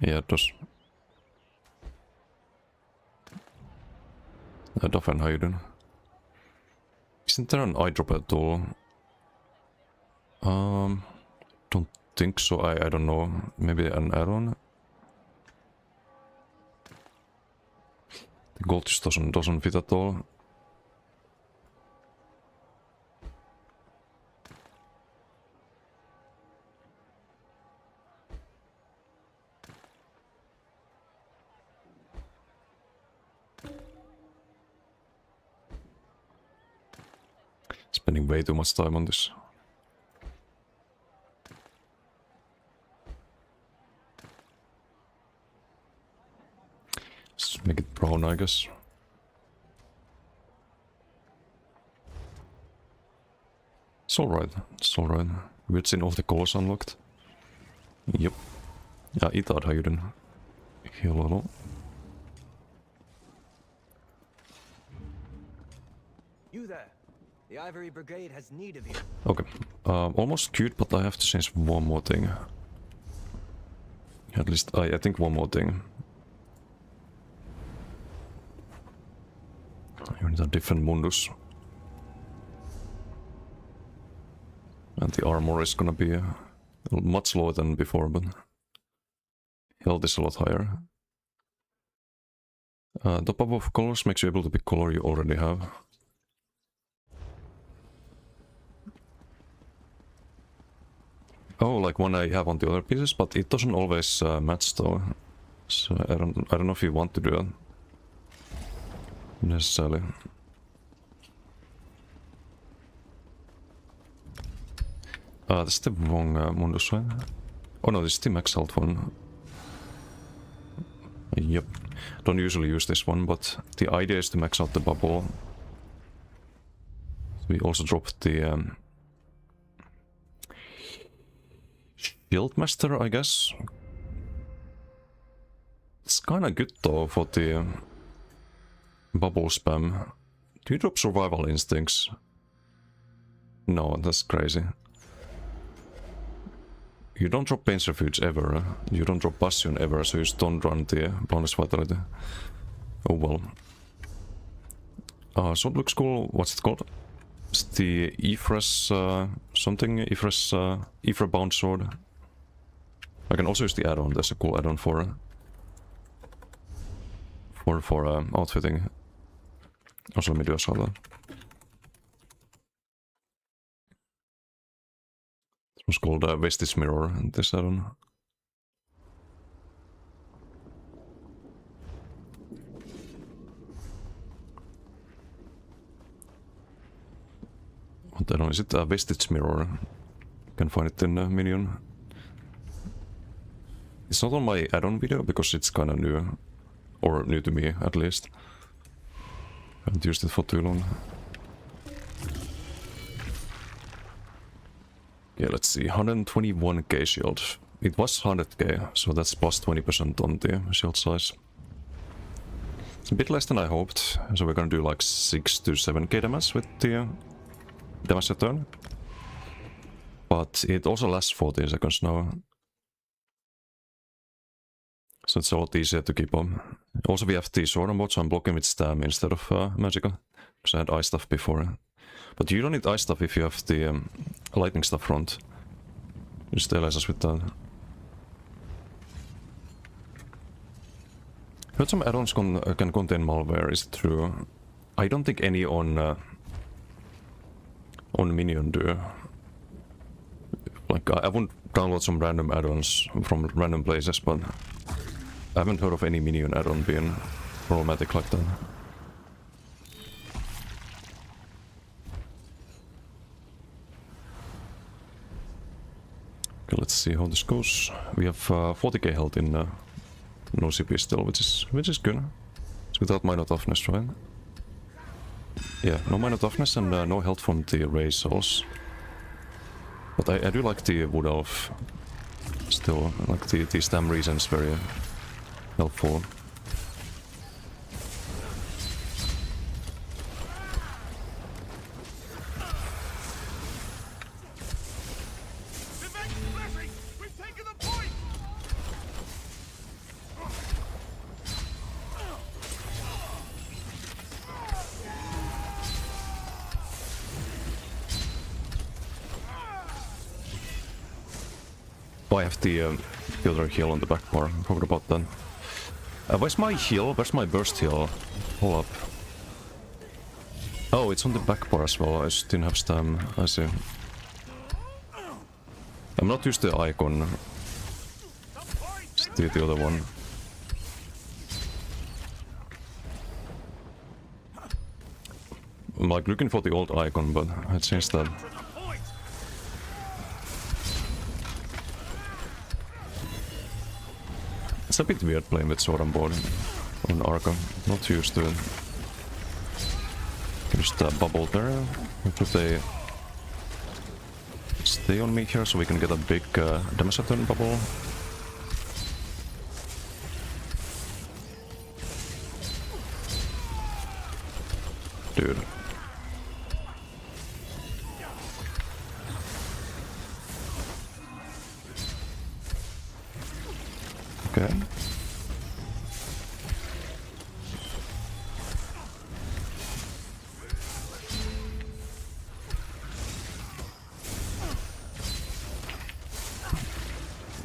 Yeah, it does. Daffen, how you doing? Isn't there an eyedrop at all? Don't think so. I don't know. Maybe an add-on? The gold just doesn't fit at all. Spending way too much time on this. Let's make it brown, I guess. It's alright. It's alright. We've seen all the colors unlocked. Yep. Yeah, Itad, how you doing? Hello. You there. The Ivory Brigade has need of you. Okay. Almost cute, but I have to change one more thing. At least, I think one more thing. You need a different mundus. And the armor is gonna be much lower than before, but health is a lot higher. Top up of colors makes you able to pick color you already have. Oh, like one I have on the other pieces, but it doesn't always match though. So I don't know if you want to do that necessarily. This is the wrong mundus, right? Oh no, this is the max health one. Yep. don't usually use this one, but the idea is to max out the bubble. We also dropped the Shield Master, I guess. It's kinda good though for the bubble spam. Do you drop Survival Instincts? No, that's crazy. You don't drop Pain's Refuge ever. You don't drop Bastion ever, so you just don't run the bonus vitality. Oh well. Sword looks cool. What's it called? It's the Ephra's something. Ephra bound sword. I can also use the add-on. There's a cool add-on for outfitting. Also, let me do a shot. It was called Vestige Mirror, this add-on. What add-on is it? Vestige Mirror. You can find it in Minion. It's not on my add-on video because it's kinda new. Or new to me, at least. I haven't used it for too long. Yeah, let's see. 121k shield. It was 100k, so that's plus 20% on the shield size. It's a bit less than I hoped, so we're gonna do like 6 to 7k damage with the damage return. But it also lasts 14 seconds now. So it's a lot easier to keep on. Also we have the sword on board, so I'm blocking with stam instead of magical. Because I had ice stuff before. But you don't need ice stuff if you have the lightning stuff front. You just sterilize us with that. Heard some add-ons can contain malware, is it true? I don't think any on Minion do. Like, I wouldn't download some random add-ons from random places, but I haven't heard of any Minion add-on being problematic like that. Okay, let's see how this goes. We have 40k health in no CP still, which is good. It's without minor toughness, right? Yeah, no minor toughness and no health from the ray souls. But I do like the Wood Elf still. Like the stam reasons very helpful. Oh, I have the other heal on the back bar. I forgot about that. Where's my heal? Where's my burst heal? Hold up. Oh, it's on the back bar as well. I just didn't have stam. I see. I'm not used to the icon. It's the other one. I'm like looking for the old icon, but I changed that. It's a bit weird playing with sword on board on Arkham. Not used to it. Can just bubble there. If they stay on me here so we can get a big damage return bubble. Dude. Okay.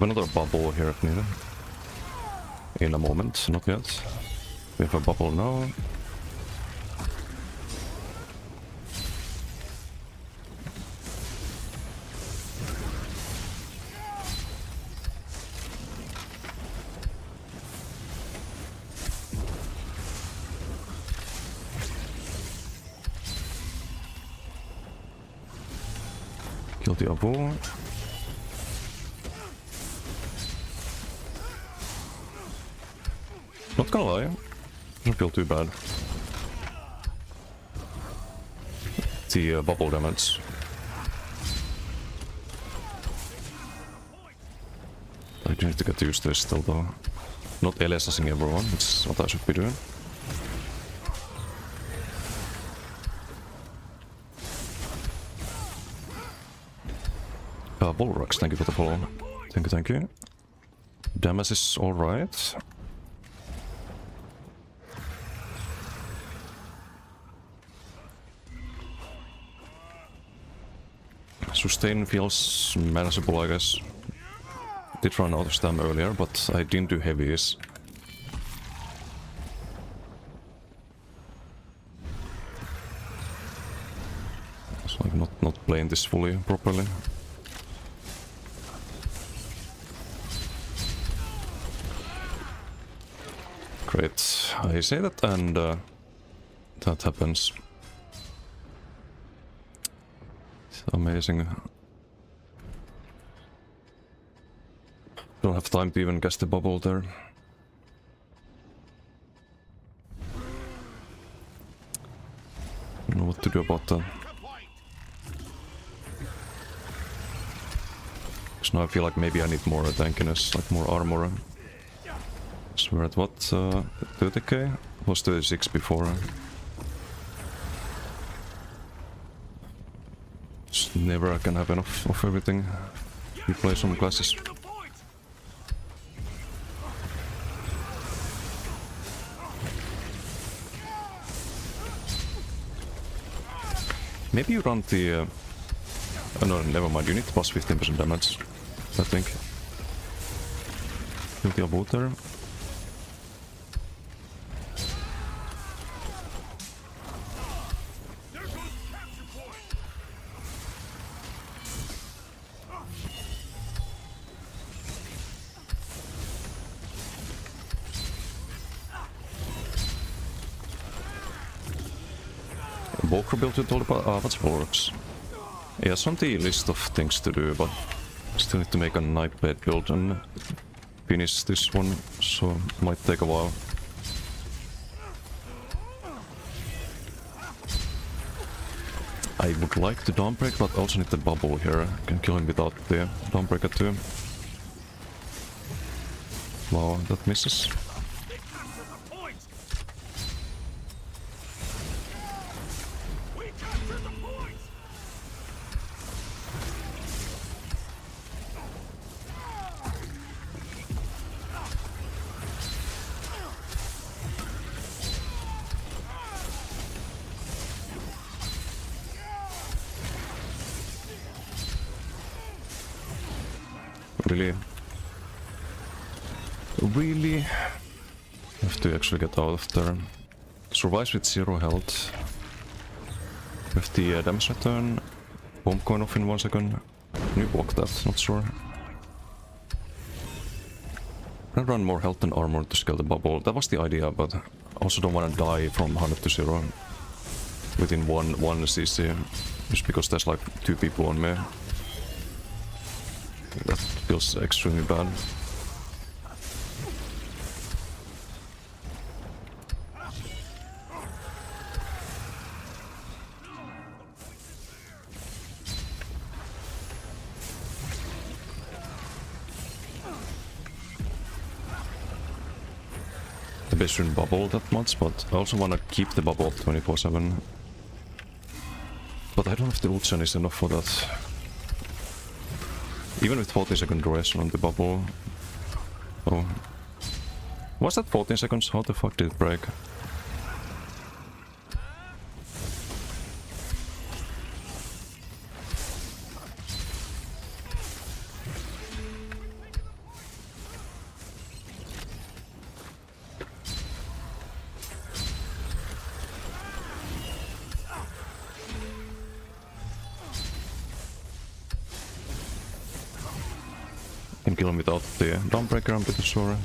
Another bubble here if needed. In a moment, not yet. We have a bubble now. Kill the Abu. Not gonna lie, Doesn't feel too bad. The bubble damage. I do need to get used to this still though. Not LSSing everyone, it's what I should be doing. Volrax, thank you for the follow. Thank you, thank you. Damage is alright. Sustain feels manageable, I guess. Did run out of stam earlier, but I didn't do heavies. It's like not playing this fully properly. Great. I say that and that happens. It's amazing. Don't have time to even cast the bubble there. Don't know what to do about that. So now I feel like maybe I need more tankiness, like more armor. So we're at what? 30k? Was 36 before. Just never I can have enough of everything. We play some classes. Maybe you run the... oh no, never mind, you need plus 15% damage, I think. Kill the boat there. Walker build with all the... what's Volrax? Yeah, it's on the list of things to do, but still need to make a Pve build and finish this one, so might take a while. I would like the Dawnbreak, but also need the bubble here. I can kill him without the Dawnbreaker too. Wow, that misses. Really? Really? Have to actually get out of there. Survives with 0 health. With the damage return. Bomb going off in 1 second. Can you block that? Not sure. I run more health and armor to scale the bubble. That was the idea, but I also don't want to die from 100 to 0 within one CC. Just because there's like 2 people on me. That feels extremely bad. The base shouldn't bubble that much, but I also want to keep the bubble 24/7. But I don't have the ult is enough for that. Even with 40-second duration on the bubble. Oh. Was that 14 seconds? How the fuck did it break? Can kill him without the Dawnbreaker, I'm pretty sure.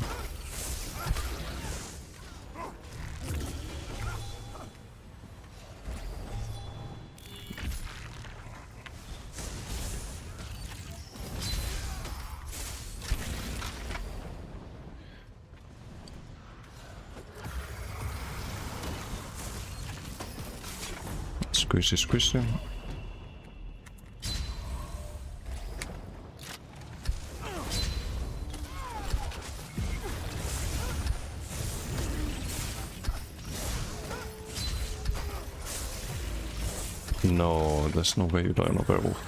Squishy, squishy. No, there's no way you die on a werewolf.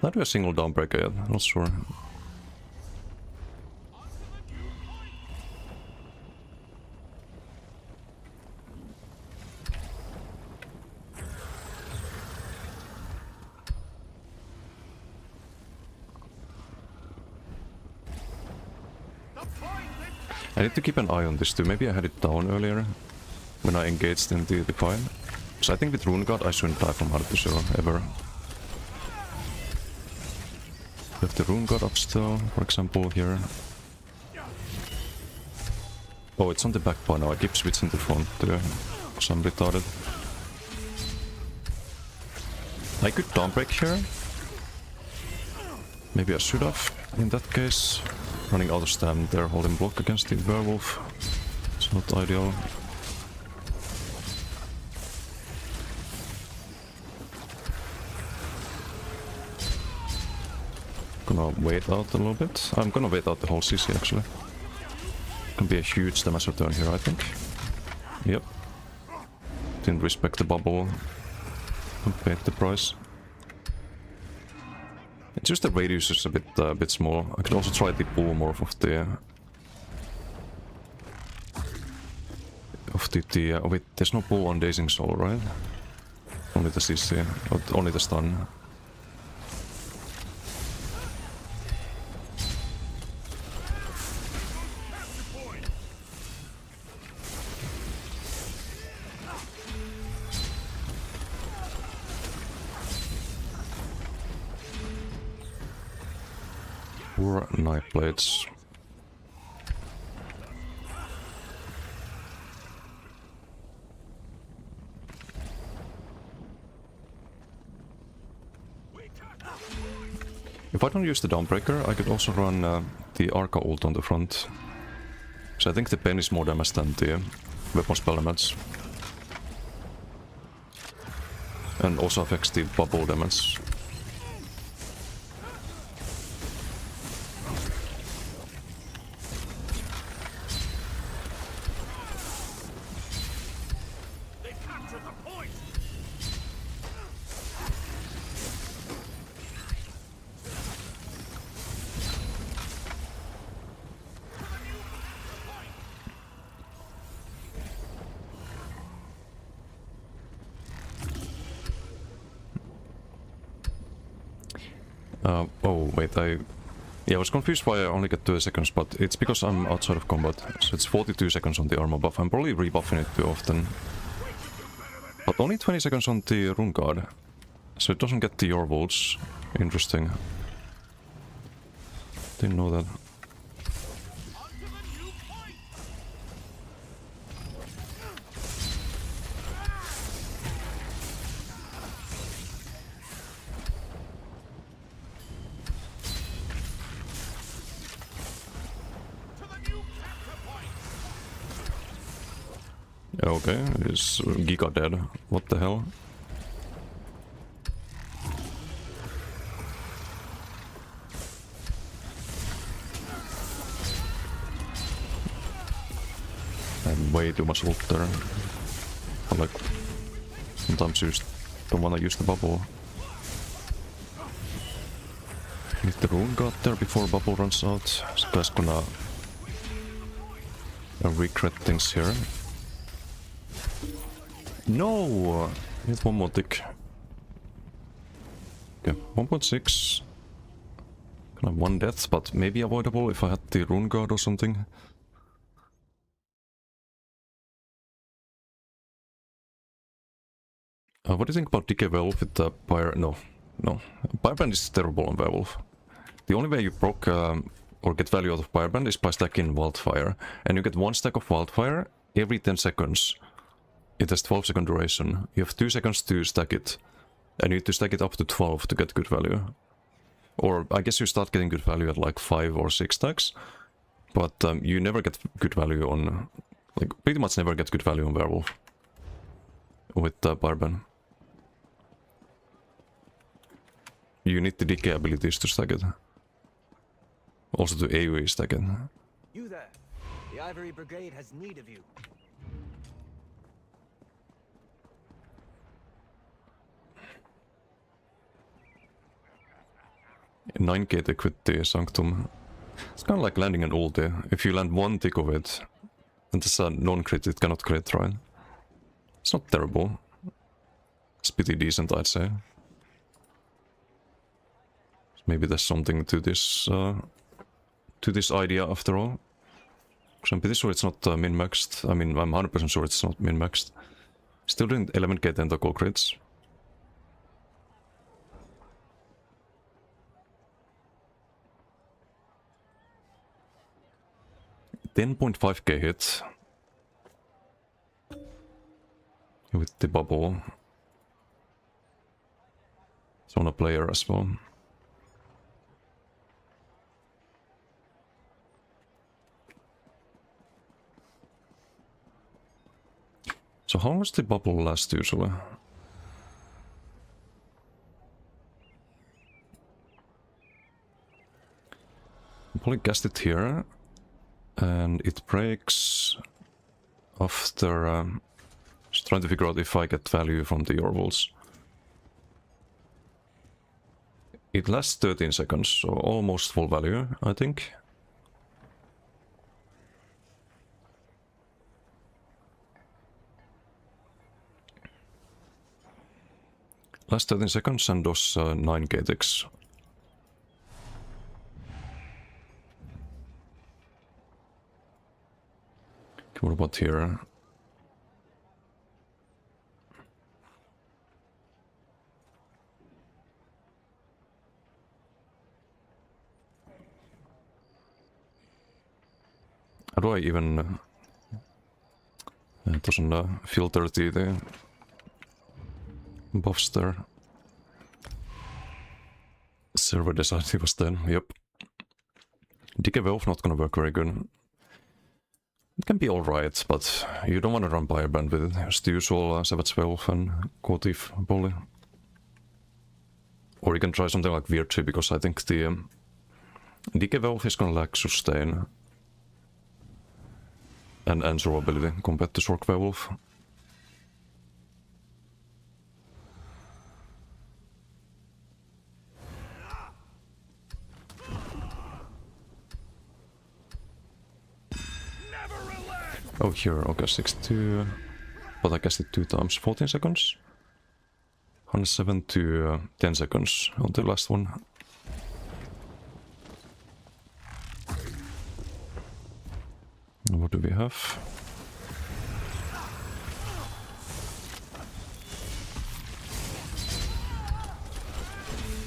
Not do a single downbreaker yet, not sure. I need to keep an eye on this too. Maybe I had it down earlier when I engaged in the fight. So I think with Rune God I shouldn't die from hard to zero ever. We have the Rune God up still, for example, here. Oh, it's on the back bar now. I keep switching to front too. So I'm retarded. I could downbreak here. Maybe I should have, in that case. Running out of stamina there, holding block against the werewolf. It's not ideal. Gonna wait out a little bit. I'm gonna wait out the whole CC actually. Can be a huge damage return here, I think. Yep. Didn't respect the bubble. Paid the price. It's just the radius is a bit small. I could also try the pull morph of the wait, there's no pull on Dazing Soul, right? Only the CC, only the stun. Poor knife blades. If I don't use the Dawnbreaker, I could also run the Arca ult on the front. So I think the pen is more damage than the weapon spell damage. And also affects the bubble damage. Oh wait, I was confused why I only get 2 seconds, but it's because I'm outside of combat. So it's 42 seconds on the armor buff. I'm probably rebuffing it too often. But only 20 seconds on the Rune Guard. So it doesn't get the your volts. Interesting. Didn't know that. Okay, is Giga dead? What the hell? I have way too much ult there. But like, sometimes you just don't wanna use the bubble. Need the Rune God there before bubble runs out. This guy's gonna regret things here. No! I need one more tick. Okay, 1.6. Kind of one death, but maybe avoidable if I had the Rune Guard or something. What do you think about DK Werewolf with the Pyre? No. Pyrebrand is terrible on Werewolf. The only way you proc or get value out of Pyrebrand is by stacking Wildfire. And you get 1 stack of Wildfire every 10 seconds. It has 12-second duration. You have 2 seconds to stack it. And you need to stack it up to 12 to get good value. Or I guess you start getting good value at like 5 or 6 stacks. But you never get good value on... Like, pretty much never get good value on Werewolf. With Barbarian. You need the decay abilities to stack it. Also to AoE stack it. You there. The Ivory Brigade has need of you. In 9k tick with the Sanctum. It's kind of like landing an ulti. If you land one tick of it, and it's a non-crit, it cannot crit, right? It's not terrible. It's pretty decent, I'd say. Maybe there's something to this idea after all. Because I'm pretty sure it's not min-maxed. I mean, I'm 100% sure it's not min-maxed. Still doing 11k tentacle crits. 10.5k hit. With the bubble. It's on a player as well. So how long does the bubble last usually? I'll probably cast it here. And it breaks after... just trying to figure out if I get value from the Orvals. It lasts 13 seconds, so almost full value, I think. Last 13 seconds and does 9k ticks. What about here? How do I even... it doesn't filter the buffs there. Server decided it was 10, yep. Decay Wolf not gonna work very good. It can be alright, but you don't want to run Fireband with it. It's the usual Savage Wolf and Cotif Bully. Or you can try something like Weird Tree, because I think the Decay Wolf is gonna lack sustain. And survivability compared to Sork Werewolf. Oh, here, okay, 62. But I guessed it 2 times, 14 seconds. 107 to 10 seconds on the last one. What do we have?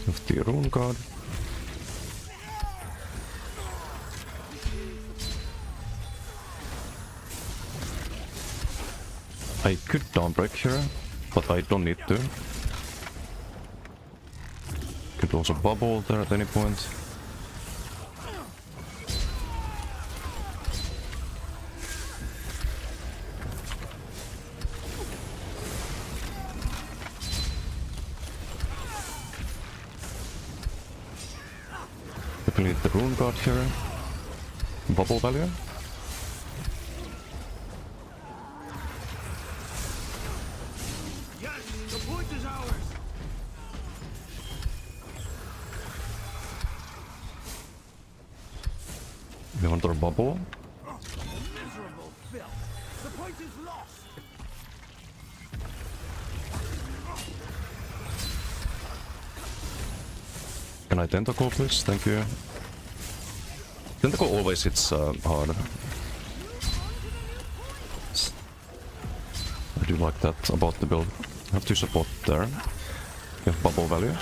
Of the Rune Guard. I could downbreak here, but I don't need to. Could also bubble there at any point. Definitely need the Rune Guard here. Bubble value. We want our bubble. Miserable filth. The point is lost. Can I tentacle please? Thank you. Tentacle always hits hard. I do like that about the build. I have to support there. We have bubble value.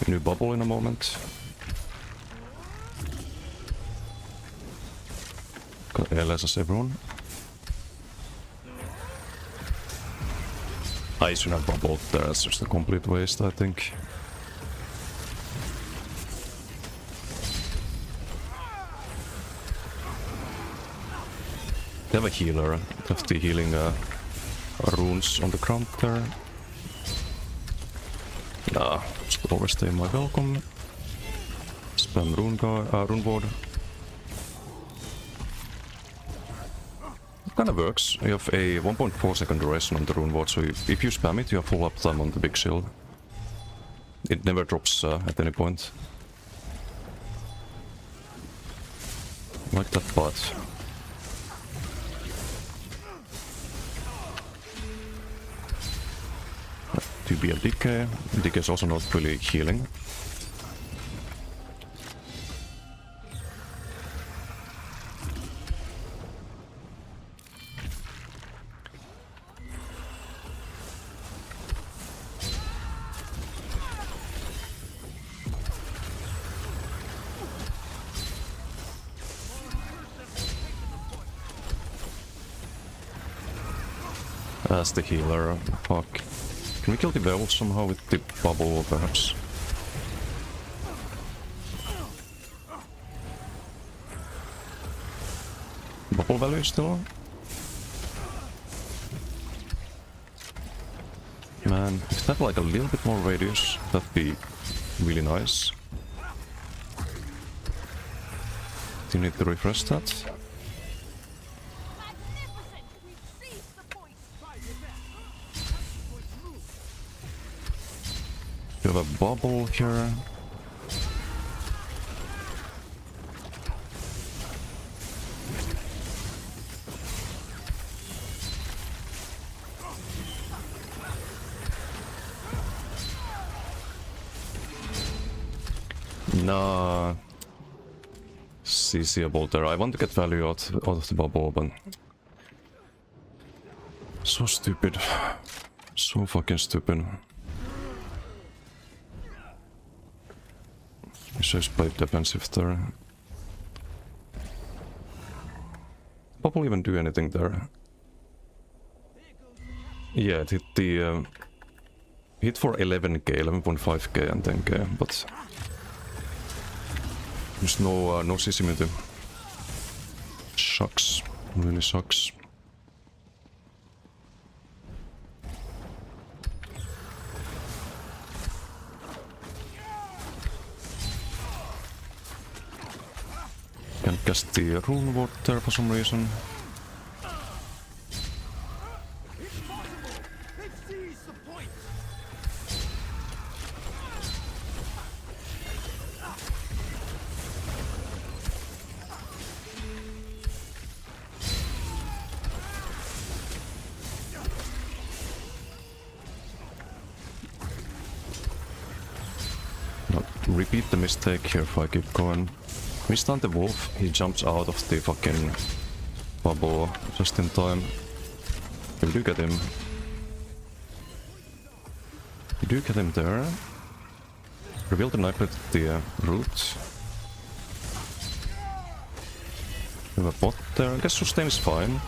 New bubble in a moment. Got LS as everyone. I should have bubbled there, it's just a complete waste, I think. They have a healer, have the healing runes on the ground there. Nah, just overstay my welcome. Spam rune ward. It kinda works. You have a 1.4 second duration on the rune ward, so if you spam it, you have full uptime on the big shield. It never drops at any point. Like that part. To be a decay. Decay is also not really healing. As the healer, fuck. Can we kill the werewolf somehow with the bubble, perhaps? Bubble value still? Man, if that had like a little bit more radius, that'd be really nice. Do you need to refresh that? You have a bubble here. Nah. CCable there. I want to get value out of the bubble, but... So stupid. So fucking stupid. I should have played defensive there. Bubble even do anything there? Yeah, it hit the... hit for 11k, 11.5k and 10k, but... There's no CC immunity. Sucks. Really sucks. Can't cast the rune ward there for some reason. Not repeat the mistake here if I keep going. We stun the wolf, he jumps out of the fucking bubble just in time. We do get him. We do get him there. Reveal the knife with the root. We have a bot there. I guess sustain is fine.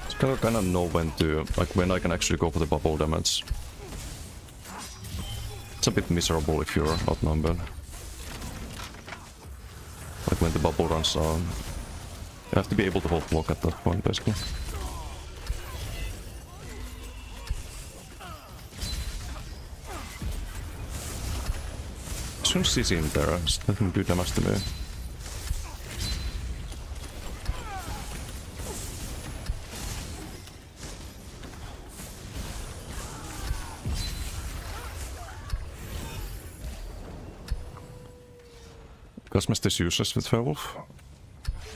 Just gotta kinda know when to, like when I can actually go for the bubble damage. It's a bit miserable if you're outnumbered. Like when the bubble runs out. You have to be able to hold block at that point, basically. Shouldn't CC in there, just let him do damage to me. Cosmist is useless with Werewolf.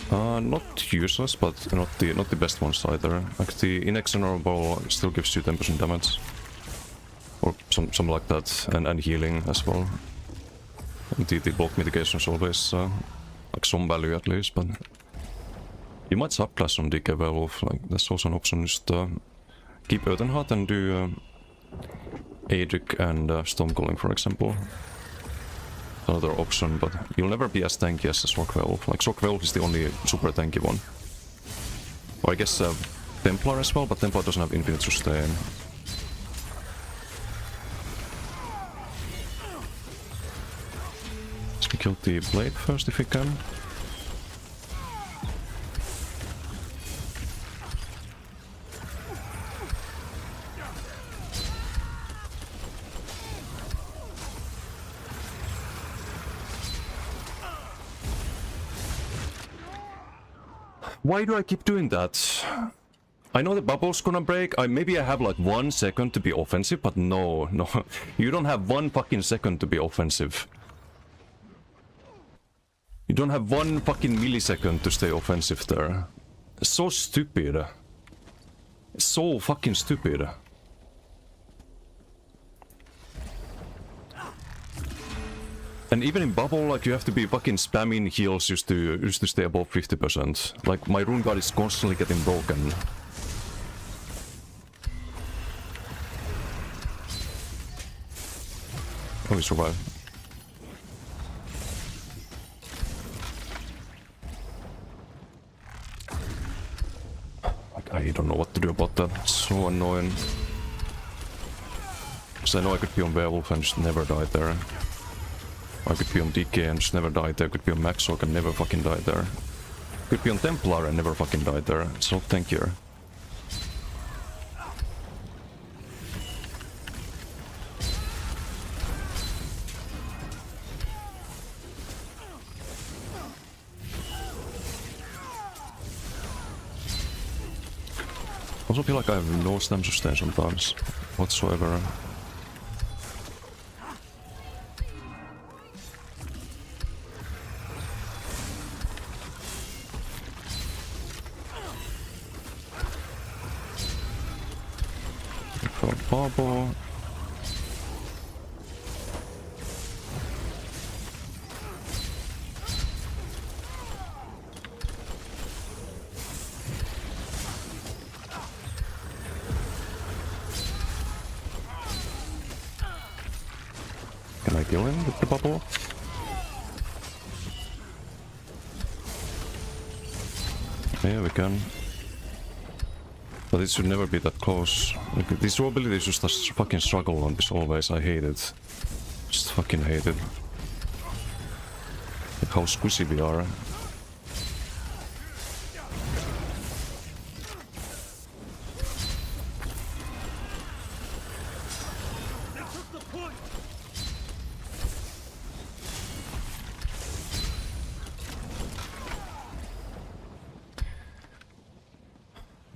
Not useless, but not the best ones either. Like the inexorable still gives you 10% damage. Or something like that, and healing as well. And the block mitigation is always like some value at least, but... You might subclass on DK Werewolf, like that's also an option. Just keep Earthenheart and do Aedric and Stormcalling, for example. Another option, but you'll never be as tanky as Sorc Werewolf. Like Sorc Werewolf is the only super tanky one. Or I guess Templar as well, but Templar doesn't have infinite sustain. Kill the blade first if we can. Why do I keep doing that? I know the bubble's gonna break. Maybe I have like 1 second to be offensive, but no. You don't have 1 fucking second to be offensive. You don't have 1 fucking millisecond to stay offensive there. It's so stupid. It's so fucking stupid. And even in bubble, like, you have to be fucking spamming heals just to stay above 50%. Like, my rune guard is constantly getting broken. Oh, we survived. Like, I don't know what to do about that. It's so annoying. Because I know I could be on Werewolf and just never die there. I could be on DK and just never die there. Could be on Maxork and never fucking die there. Could be on Templar and never fucking die there. So thank you. I also feel like I have no stam sustain sometimes, whatsoever. Bubble. Can I kill him with the bubble? Yeah, we can. But it should never be that close. Like, these raw abilities just fucking struggle on this always. I hate it. Just fucking hate it. Like how squishy we are.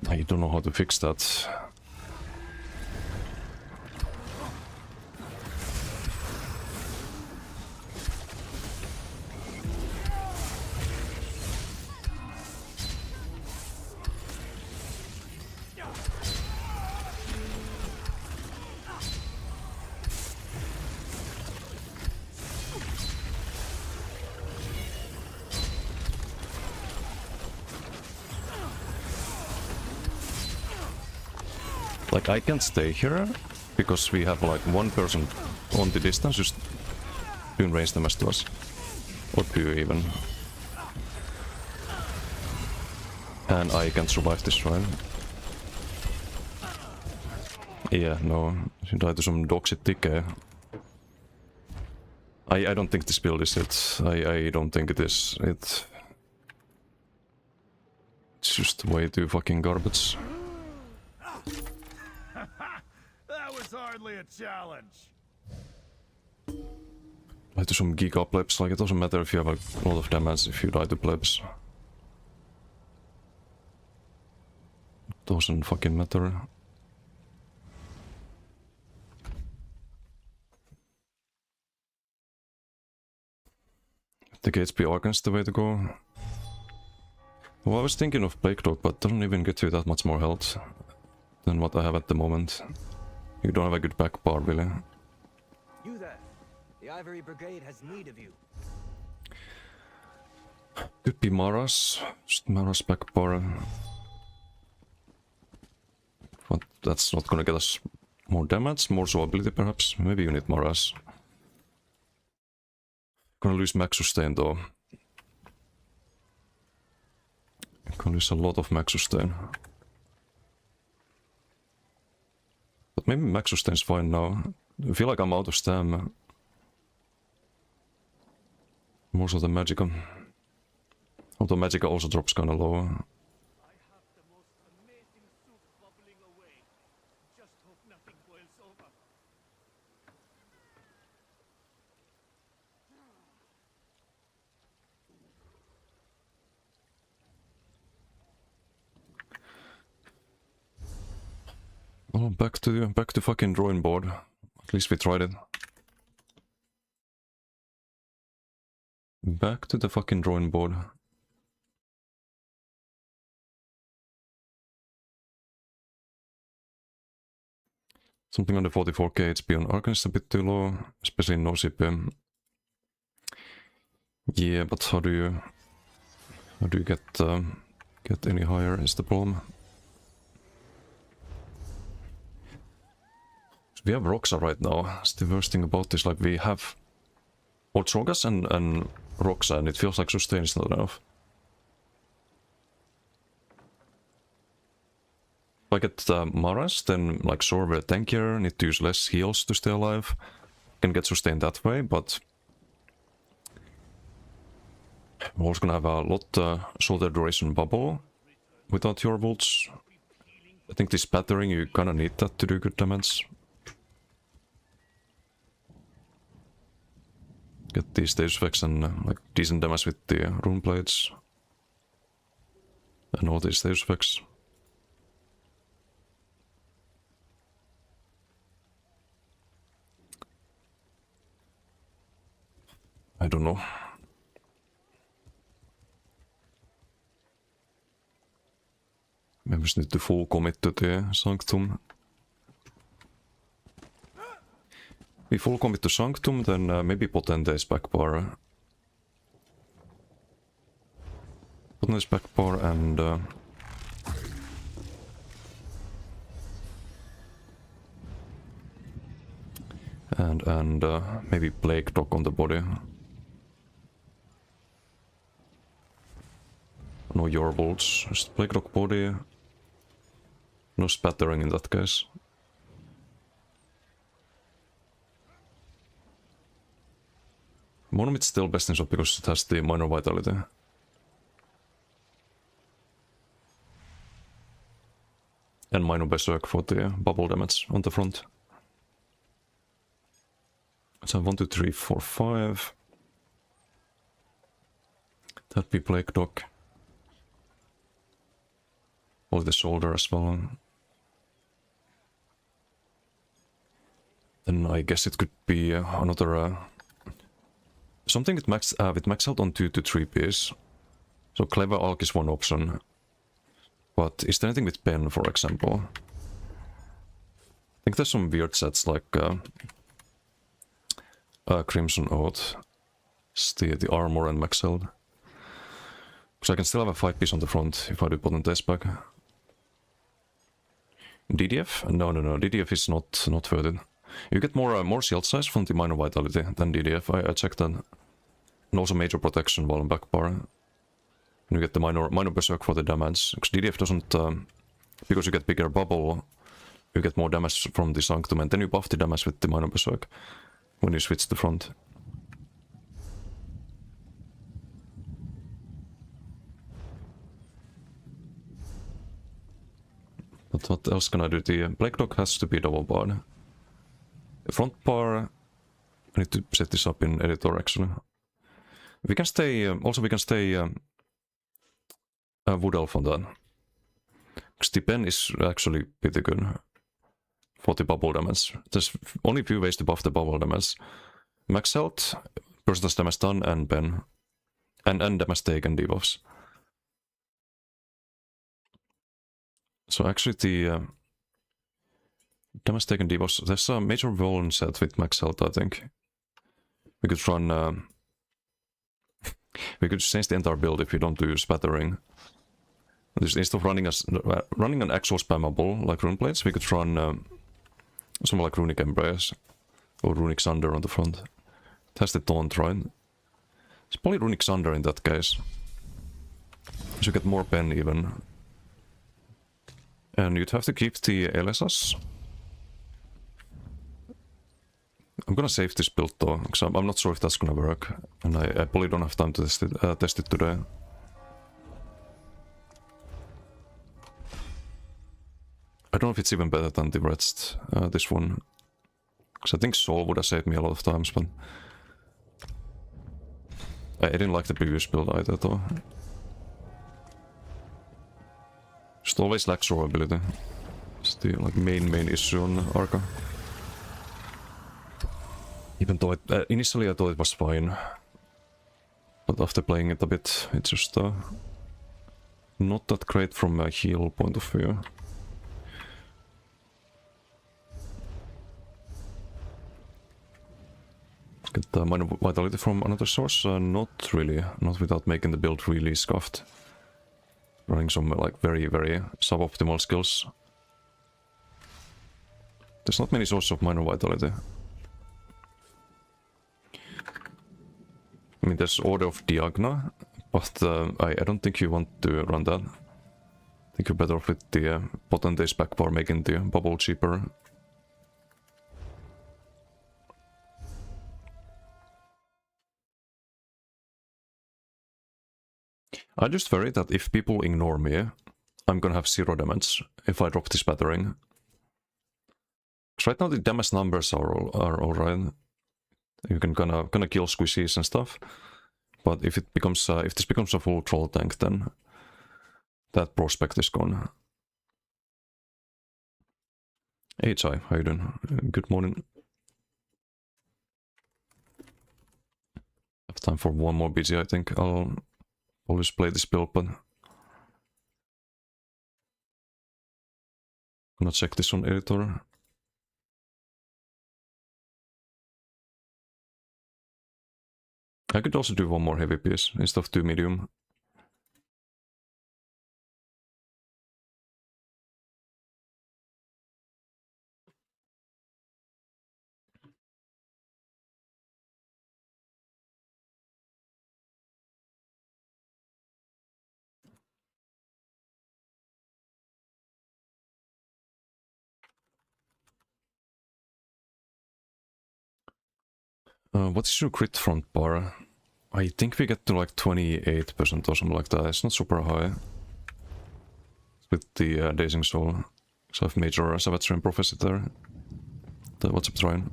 I don't know how to fix that. Like, I can't stay here because we have like 1 person on the distance just doing range damage to us. Or 2 even. And I can't survive this, right? Yeah, no. She died to some doxy decay. I don't think this build is it. I don't think it is it. It's just way too fucking garbage. That was hardly a challenge. Die to some giga plebs, like it doesn't matter if you have a lot of damage if you die to plebs. It doesn't fucking matter. The gates be Arcan's the way to go. Well, I was thinking of Plague Dog, but doesn't even get you that much more health than what I have at the moment. You don't have a good back bar, really. You there. The Ivory Brigade has need of you. Could be Mara's. Just Mara's back bar. But that's not gonna get us more damage, more ability perhaps. Maybe you need Mara's. Gonna lose max sustain though. Gonna lose a lot of max sustain. But maybe max sustain's fine now. I feel like I'm out of stam. Most of the Magica. Although Magica also drops kinda low. I have the most amazing soup bubbling away. Just hope nothing boils over. Well, back to fucking drawing board. At least we tried it. Back to the fucking drawing board. Something on the 44k HP on Arcan is a bit too low, especially in no CP. Yeah, but how do you get any higher is the problem. We have Roxa right now. It's the worst thing about this. Like we have Otrogas and Roxa, and it feels like sustain is not enough. If I get Maras, then like sure we're tankier, need to use less heals to stay alive. Can get sustained that way, but we're also gonna have a lot shorter duration bubble without your bolts. I think this battering, you kinda need that to do good damage. Get these stage effects and like decent damage with the rune blades. And all these stage effects. I don't know. Maybe just need to full commit to the Sanctum. If we full commit to Sanctum, then maybe Potente's back bar. Potente's back bar and maybe Plague Dog on the body. No your bolts, just Plague Dog body. No spattering in that case. Monomit's still best in shot because it has the minor vitality. And minor berserk for the bubble damage on the front. So 1, 2, 3, 4, 5. That'd be Plague Dog. Or the shoulder as well. Then I guess it could be another something with max out on 2 to 3 Ps. So Clever Alk is one option. But is there anything with Pen, for example? I think there's some weird sets like Crimson Oath. It's the armor and max out. So I can still have a 5 piece on the front if I do Potente's back. DDF? No. DDF is not worth it. You get more shield size from the minor vitality than DDF. I checked that. And also major protection while on back bar. And you get the minor berserk for the damage. Because DDF doesn't... because you get bigger bubble, you get more damage from the Sanctum, and then you buff the damage with the minor berserk when you switch to front. But what else can I do? The Plague Dog has to be double barred. The front bar... I need to set this up in editor actually. We can stay... also we can stay... Wood Elf on that. Because the pen is actually pretty good for the bubble damage. There's only a few ways to buff the bubble damage. Max health, personal damage done, and pen. And damage taken debuffs. So actually the damage taken debuffs, there's a major Voln set with max health, I think. We could run... we could change the entire build if we don't do spattering. Instead of running an actual spammable like rune plates, we could run something like Runic Embrace or Runic Sunder on the front. It has the taunt, right? It's probably Runic Sunder in that case. So you get more pen even. And you'd have to keep the LSS. I'm gonna save this build though, because I'm not sure if that's gonna work, and I probably don't have time to test it today. I don't know if it's even better than the rest, this one. Because I think Soul would have saved me a lot of times, but... I didn't like the previous build either though. Just always lacks survivability. It's the like main issue on Arca. Even though initially I thought it was fine. But after playing it a bit, it's just not that great from a heal point of view. Get minor vitality from another source? Not really. Not without making the build really scuffed. Running some like very suboptimal skills. There's not many sources of minor vitality. I mean, there's Order of Diagna, but I don't think you want to run that. I think you're better off with the Potentate's backbar, making the bubble cheaper. I just worry that if people ignore me, I'm gonna have 0 damage if I drop this battering. Because right now the damage numbers are alright. You can gonna kill squishies and stuff. But if it becomes if this becomes a full troll tank, then that prospect is gone. Hey Chai, how you doing? Good morning. I have time for one more BG, I think. I'll always play this build, but gonna check this on editor. I could also do one more heavy piece instead of 2 medium. What's your crit front bar? I think we get to like 28% or something like that. It's not super high. With the Dazing Soul. So I have major Savage Rain Prophecy there. What's up, Ryan?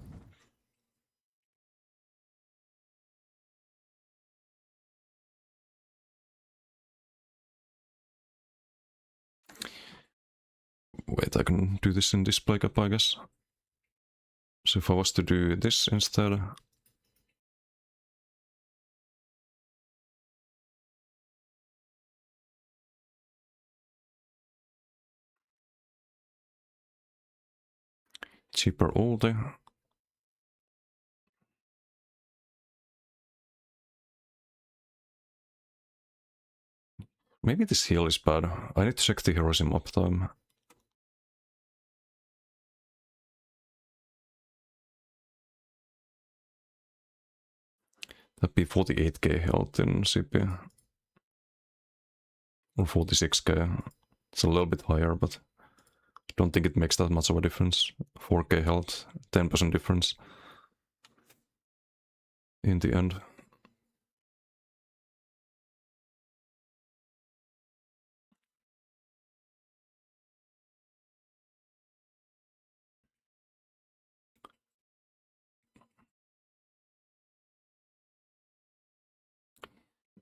Wait, I can do this in display cap, I guess. So if I was to do this instead... Cheaper ulti. Maybe this heal is bad. I need to check the heroism uptime. That'd be 48k health in CP. Or 46k. It's a little bit higher, but I don't think it makes that much of a difference. 4k health, 10% difference in the end.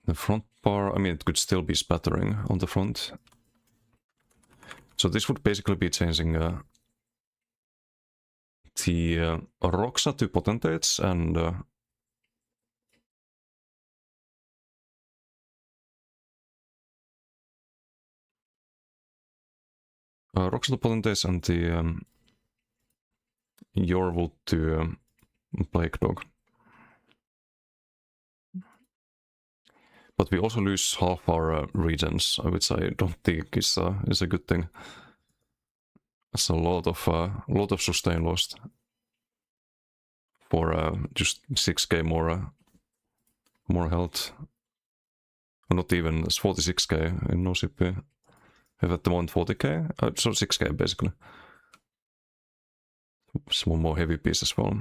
The front bar, I mean, it could still be spattering on the front. So this would basically be changing the Roxa to Potentates and Roxa to Potentates and the Yorwood to Plague Dog. But we also lose half our regions, which I don't think is a good thing. That's a lot of sustain lost for just 6k more health. Or not even, it's 46k in no CP. I have at the moment 40k, so 6k basically. Some more heavy piece as well.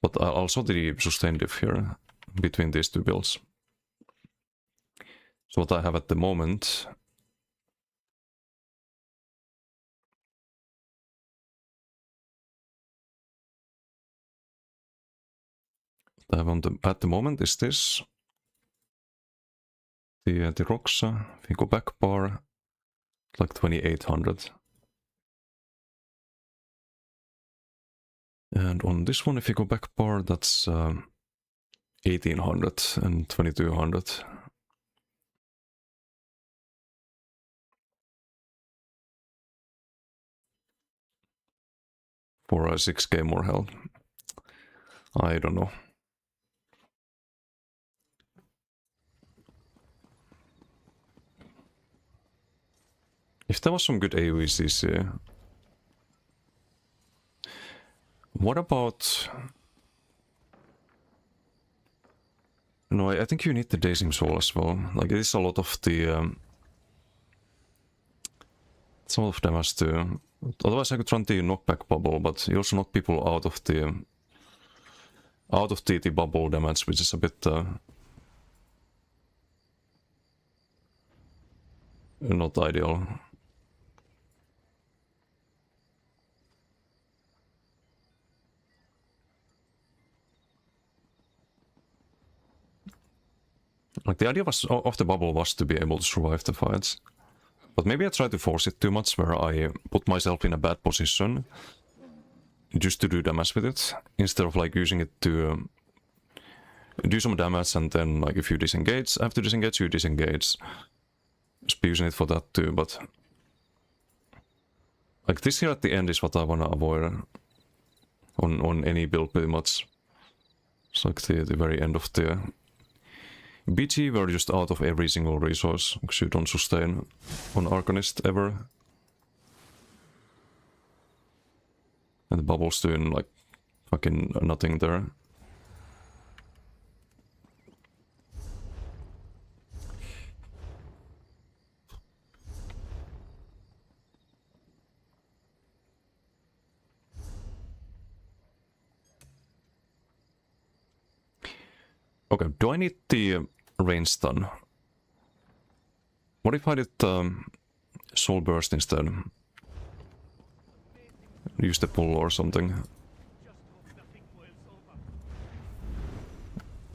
But also the sustain diff here between these two builds. So what I have at the moment, I have on at the moment is this. The Roxa, if you go back bar, like 2800. And on this one, if you go back bar, that's 1800 and 2200. For 6k more health. I don't know. If there was some good AoE CC. What about... No, I think you need the Dazing Soul as well. Like, it is a lot of the... some of them has to... Otherwise I could run the knockback bubble, but you also knock people out of the... out of the bubble damage, which is a bit... not ideal. Like, the idea was of the bubble was to be able to survive the fights. But maybe I try to force it too much, where I put myself in a bad position just to do damage with it, instead of like using it to do some damage, and then like if you disengage, after disengage you disengage. Just be using it for that too, but like this here at the end is what I wanna avoid on any build pretty much. It's like the very end of the BG, we're just out of every single resource, because you don't sustain on Arcanist ever. And the bubble's doing like fucking nothing there. Okay, do I need the range stun? What if I did Soul Burst instead? Use the pull or something.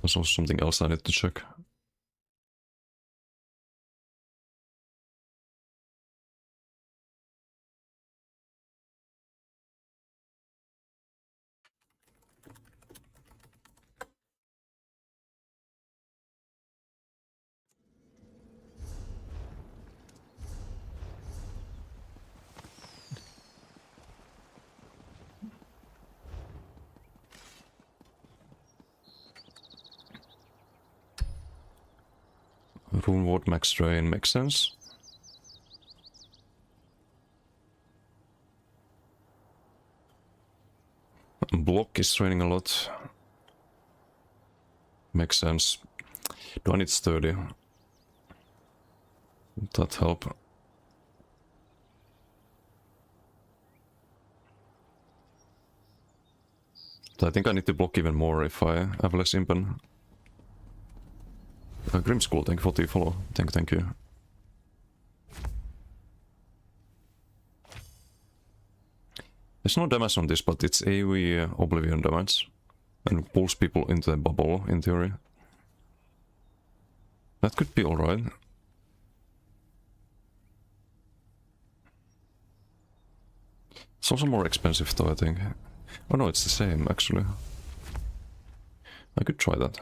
There's also something else I need to check. Rune Ward max drain makes sense. Block is draining a lot. Makes sense. Do I need sturdy? Would that help? I think I need to block even more if I have less impen. Grim School, thank you for the follow. Thank you. There's no damage on this, but it's AoE Oblivion damage. And pulls people into the bubble, in theory. That could be alright. It's also more expensive though, I think. Oh no, it's the same, actually. I could try that.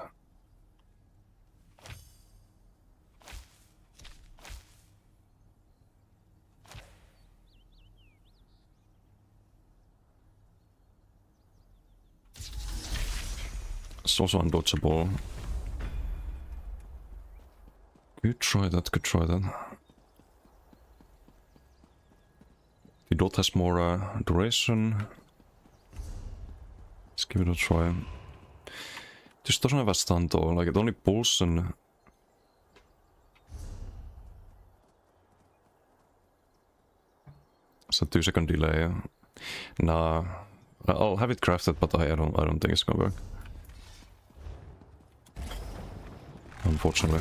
It's also undodgeable. Could try that, could try that. The dot has more duration. Let's give it a try. This doesn't have a stun though, like it only pulls and... It's a 2-second delay. Nah, I'll have it crafted, but I don't think it's gonna work. Unfortunately.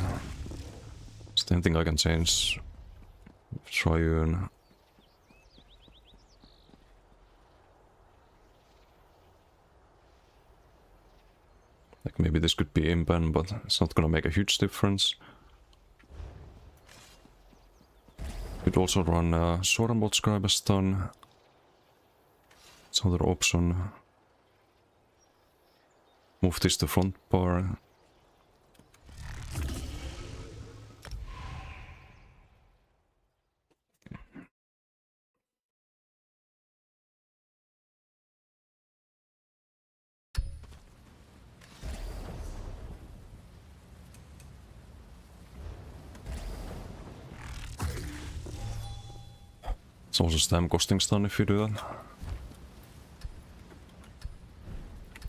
Is there anything I can change? Triune. Like maybe this could be impen, but it's not gonna make a huge difference. Could also run Sword and Bolt Scribe as stun. It's another option. Move this to front bar. It's also stam costing stun if you do that.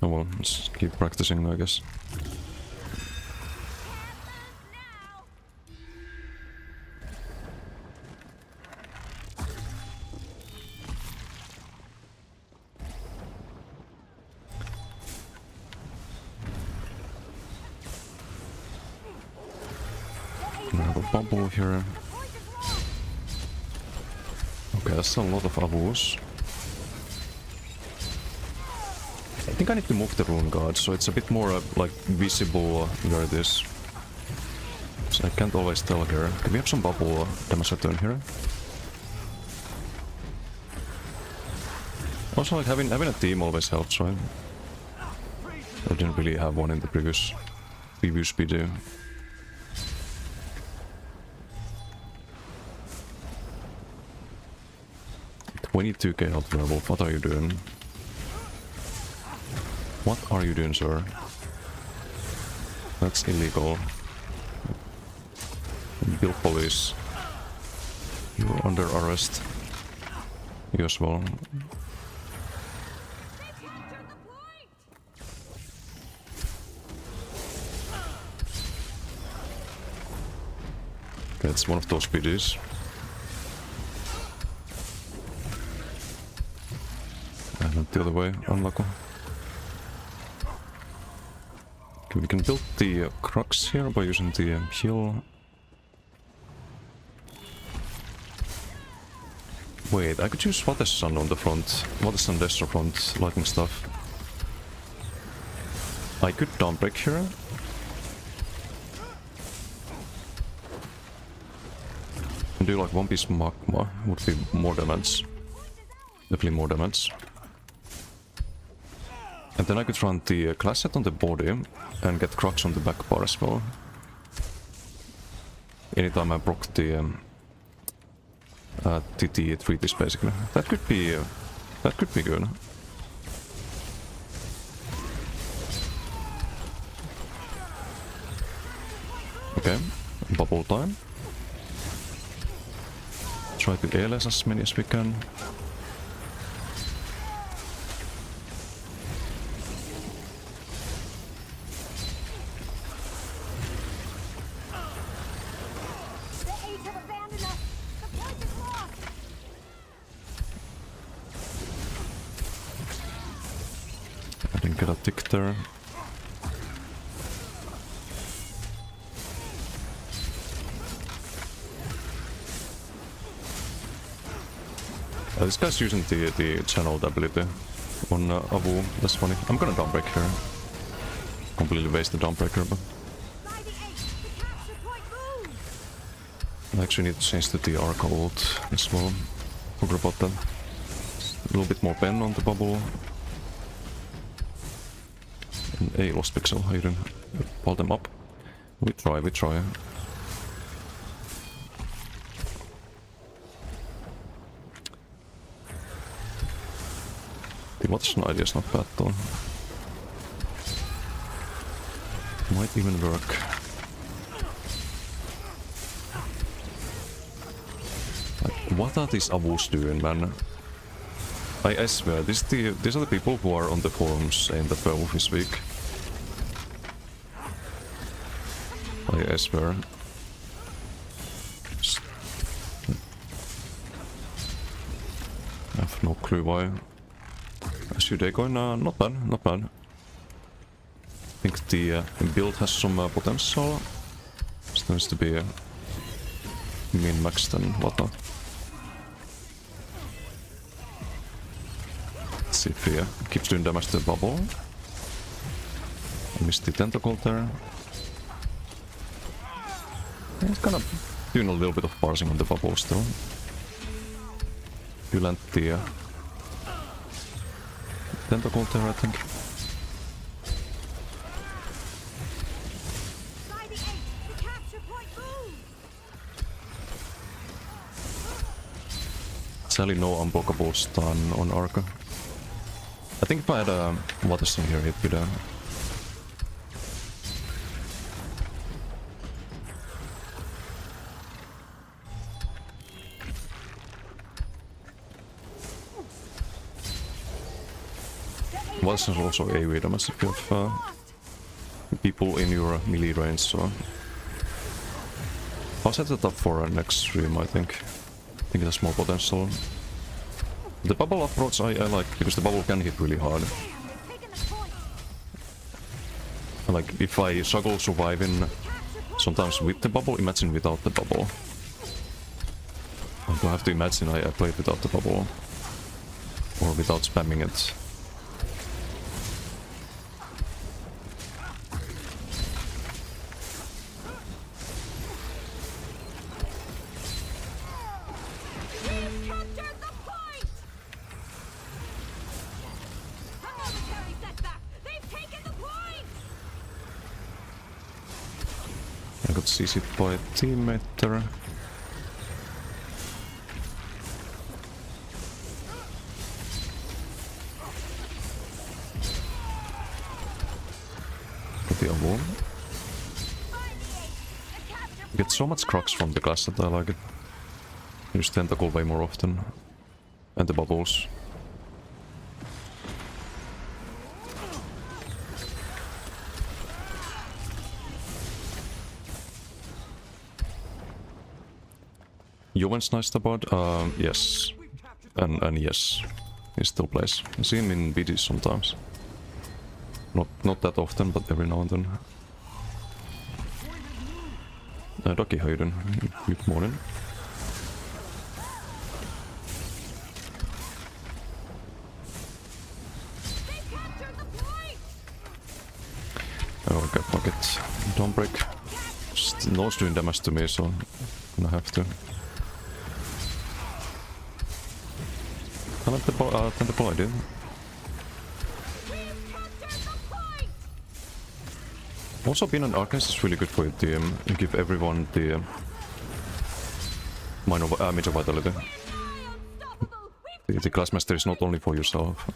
Oh well, let's keep practicing, I guess. I have a bubble here. Okay, that's a lot of avos. I think I need to move the rune guard, so it's a bit more like visible where it is. So I can't always tell here. Can we have some bubble damage return here? Also, like having a team always helps, right? I didn't really have one in the previous video. $22k health werewolf, what are you doing? What are you doing, sir? That's illegal. Bill police. You're under arrest. You as well. Okay, it's one of those PDs. And the other way, unlucky. Okay, we can build the crux here by using the heal. Wait, I could use What is Sun on the front. What is Sun Destro front, lightning stuff. I could Dawnbreak here. And do like one piece magma would be more damage. Definitely more damage. And then I could run the class set on the body and get crux on the back bar as well. Anytime I proc the TT 3-piece basically. That could be good. Okay, bubble time. Try to ALS as many as we can. I didn't get a tick there. This guy's using the channeled ability on Avu. That's funny. I'm gonna Dawnbreak here. Completely waste the Dawnbreaker, but I actually need to change to the Arc ult as well. Forgot about that. A little bit more pen on the bubble. And a lost pixel. How you doing? Pull them up. We try. The Watson idea is not bad though. Might even work. Like, what are these Avus doing, man? I swear, these are the people who are on the forums saying that Werewolf is weak. I swear. I have no clue why. how's your day going? Not bad, not bad. I think the build has some potential. It needs to be min-maxed and whatnot. Let's see if he keeps doing damage to the bubble. I missed the tentacle there. He's kind of doing a little bit of parsing on the bubble still. You land the tentacle there, I think. Sadly no unblockable stun on Arca. I think if I had a water stone here, he'd be down. Water is also AoE damage if you have people in your melee range, so I'll set it up for next stream, I think. I think it has more potential. The bubble approach I like, because the bubble can hit really hard. Like, if I struggle surviving sometimes with the bubble, imagine without the bubble. Like, I have to imagine I played without the bubble. Or without spamming it. I got CC'd by a teammate there. Got the wall. Get so much crux from the class that I like it. Use tentacle way more often. And the bubbles. Joven's nice about, yes. And yes. He still plays. I see him in videos sometimes. Not that often, but every now and then. Doki, how you doing? Good morning. Oh, okay, pocket. Don't break. No's doing damage to me, so I'm gonna have to. I like the tentacle I did. Also, being an arcanist is really good for your team. You give everyone the major vitality. The class master is not only for yourself.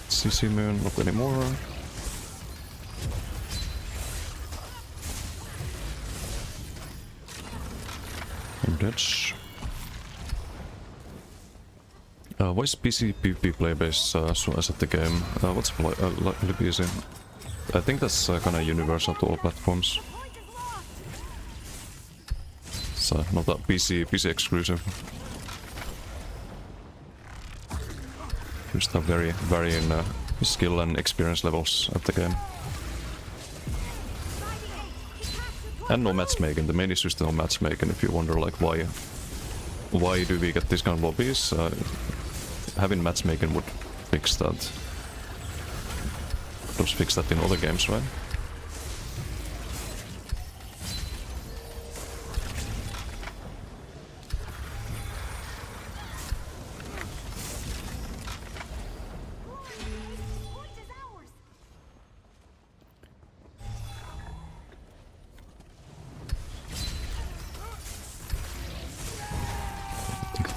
CC Moon, not anymore. And that's... why is PC PvP play based so as at the game? What's like easy? I think that's kinda universal to all platforms. It's not that PC exclusive. Just have very varying skill and experience levels at the game. And no matchmaking. The main issue is no matchmaking. If you wonder like why do we get this kind of lobbies, having matchmaking would fix that. Does fix that in other games, right?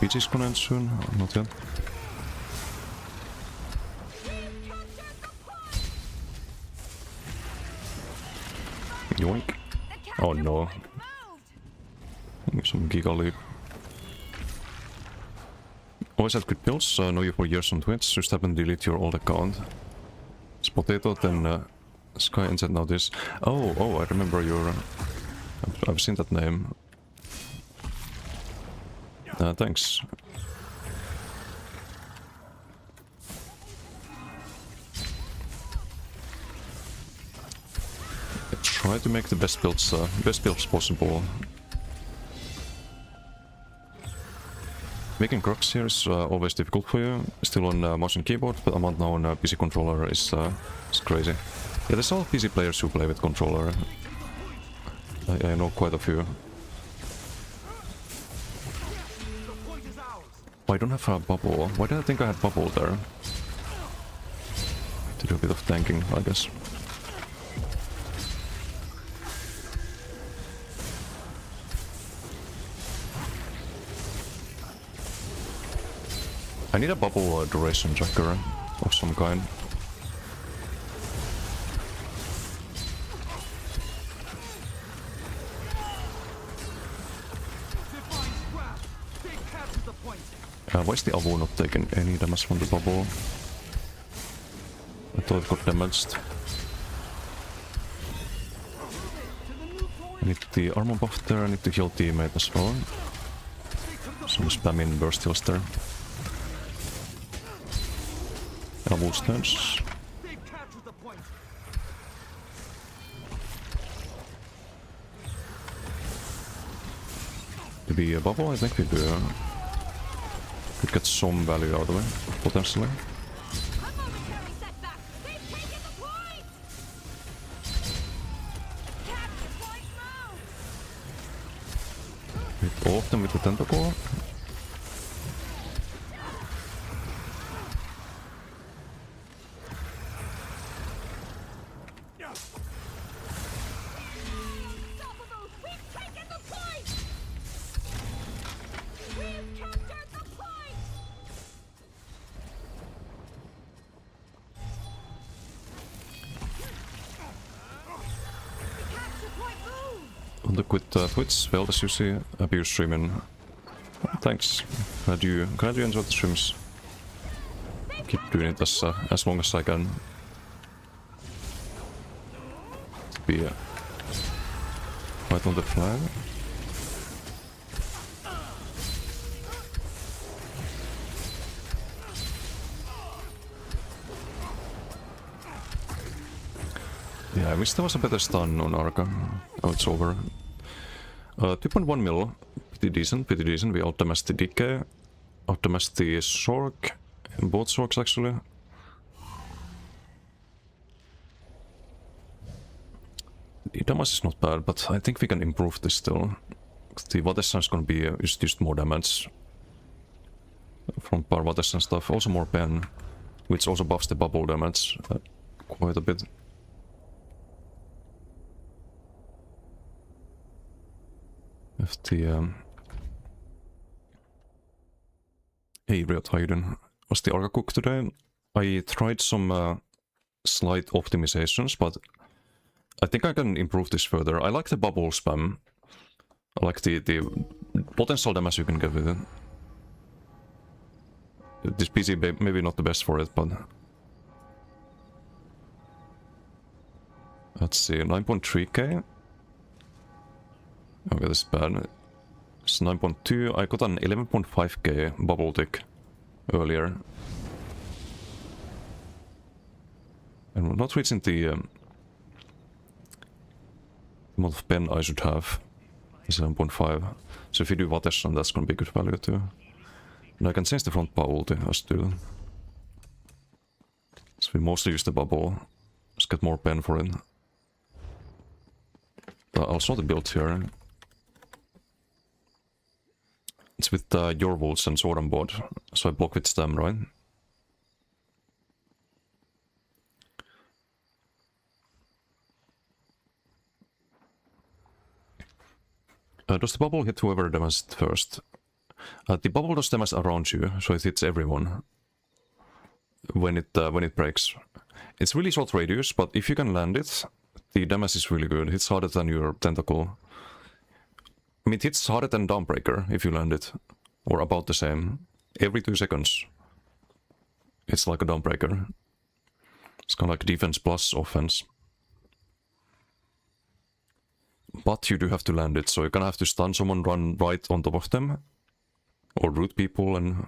PG's gonna end soon, not yet. Yoink. Oh no. Some Giga Leap. Always had good builds, know you for years on Twitch, just happen to delete your old account. It's Potato, then Sky and said now this. Oh, I remember your... I've seen that name. Thanks. Try to make the best builds possible. Making crocs here is always difficult for you. Still on mouse and keyboard, but amount now on PC controller is crazy. Yeah, there's a lot of PC players who play with controller. I know quite a few. Oh, I don't have a bubble. Why did I think I had bubble there? To do a bit of tanking, I guess. I need a bubble duration tracker of some kind. Why is the Avo not taking any damage from the bubble? I thought it got damaged. I need the armor buff there, I need to heal teammate as well. Some spamming burst heals there. Double stance. To be a bubble, I think we could get some value out of it, potentially. Hit all of them with the tentacle. Look with Twitch, well as you see, Abuse streaming. Thanks. Glad you enjoyed the streams. Keep doing it as long as I can. To be right on the flag. Yeah, I wish there was a better stun on Arca. Oh, it's over. 2.1 mil. Pretty decent. We outdamassed the DK. Outdamassed the Sork. Both Sorks, actually. The damage is not bad, but I think we can improve this still. The Vatessan is gonna be just more damage. From par Vatessan stuff. Also more pen. Which also buffs the bubble damage quite a bit. If the Hey Riot, how you doing? Was the Arca cook today? I tried some slight optimizations, but I think I can improve this further. I like the bubble spam. I like the potential damage you can get with it. This PC maybe not the best for it, but let's see, 9.3k. Okay, this is bad. It's 9.2. I got an 11.5k bubble tick earlier. And we're not reaching the amount of pen I should have. 7.5. So if you do Vatessan, that's gonna be good value too. And I can change the front power ulti as to. So we mostly use the bubble. Just get more pen for it. I'll show the build here. It's with your wolves and sword on board, so I block with stem, right? Does the bubble hit whoever damaged first? The bubble does damage around you, so it hits everyone when it breaks. It's really short radius, but if you can land it, The damage is really good. Hits harder than your tentacle. I mean, it hits harder than Dawnbreaker if you land it. Or about the same. Every 2 seconds. It's like a Dawnbreaker. It's kind of like defense plus offense. But you do have to land it, so you're gonna have to stun someone, run right on top of them. Or root people and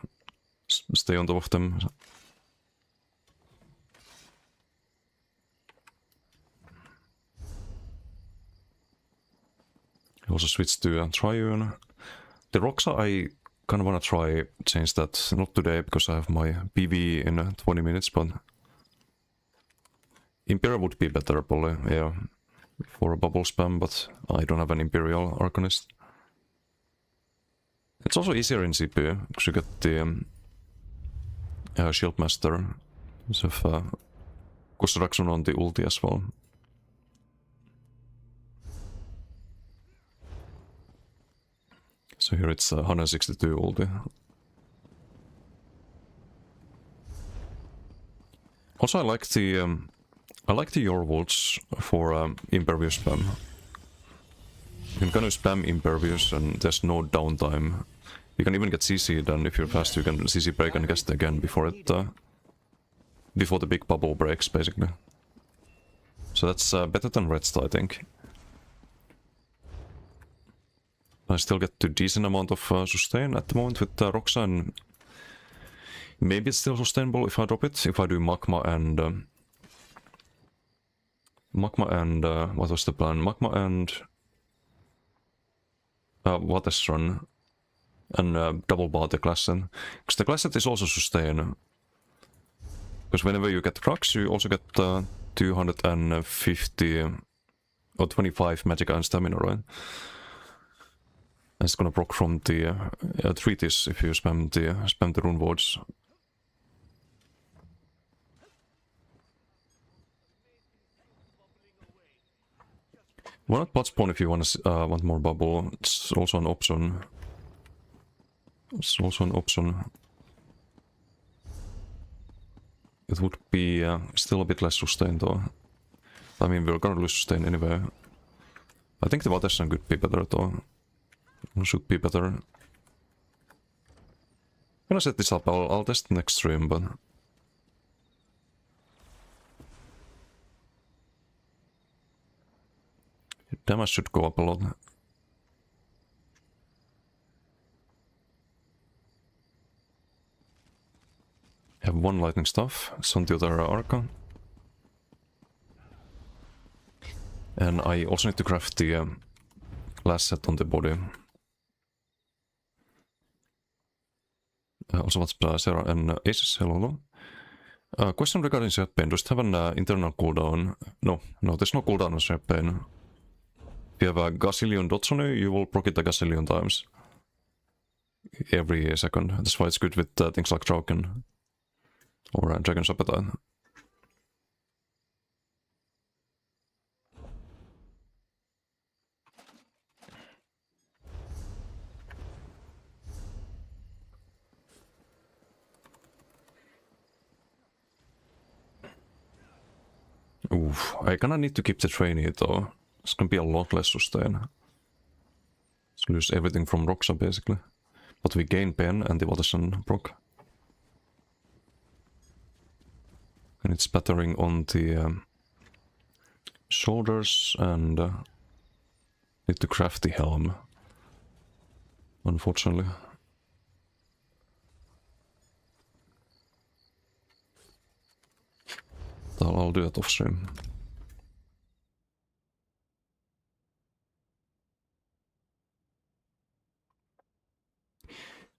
stay on top of them. Also switch to Triune. The Roxa I kind of want to try change that. Not today because I have my PV in 20 minutes, but Imperial would be better probably, yeah, for a bubble spam, but I don't have an Imperial Arcanist. It's also easier in CP because you get the Shield Master. So construction on the ulti as well. So here it's 162 ulti. Also, I like the Yorwolves for Impervious spam. You can kind of spam Impervious and there's no downtime. You can even get CC'd, and if you're fast, you can CC break and cast again before it before the big bubble breaks, basically. So that's better than Redst, I think. I still get a decent amount of sustain at the moment with Roxa, and maybe it's still sustainable if I drop it. If I do Magma and what was the plan? Magma and Waters run and double bar the Glassset. Because the Glassset is also sustain. Because whenever you get Crux, you also get 250 or 25 magic and stamina, right? And it's gonna proc from the treatise if you spam the rune wards. Why not pot spawn if you want more bubble? It's also an option. It's also an option. It would be still a bit less sustain though. I mean, we're gonna lose sustain anyway. I think the Waterson could be better though. Should be better. I'm gonna set this up, I'll test next stream, but... damage should go up a lot. I have one lightning staff, it's on the other Arca. And I also need to craft the last set on the body. Also what's Sarah and Aces, hello. Question regarding Sweat Pain, does it have an internal cooldown? No, there's no cooldown on Sweat Pain. If you have a gazillion dots on you, you will proc it a gazillion times. Every second. That's why it's good with things like Draken. Or Dragon's Appetite. Oof, I kinda need to keep the trainee though. It's gonna be a lot less sustain. Let's lose everything from Roxa basically. But we gain Pen and the Watterson proc. And it's battering on the shoulders and need to craft the helm. Unfortunately. I'll do that off stream.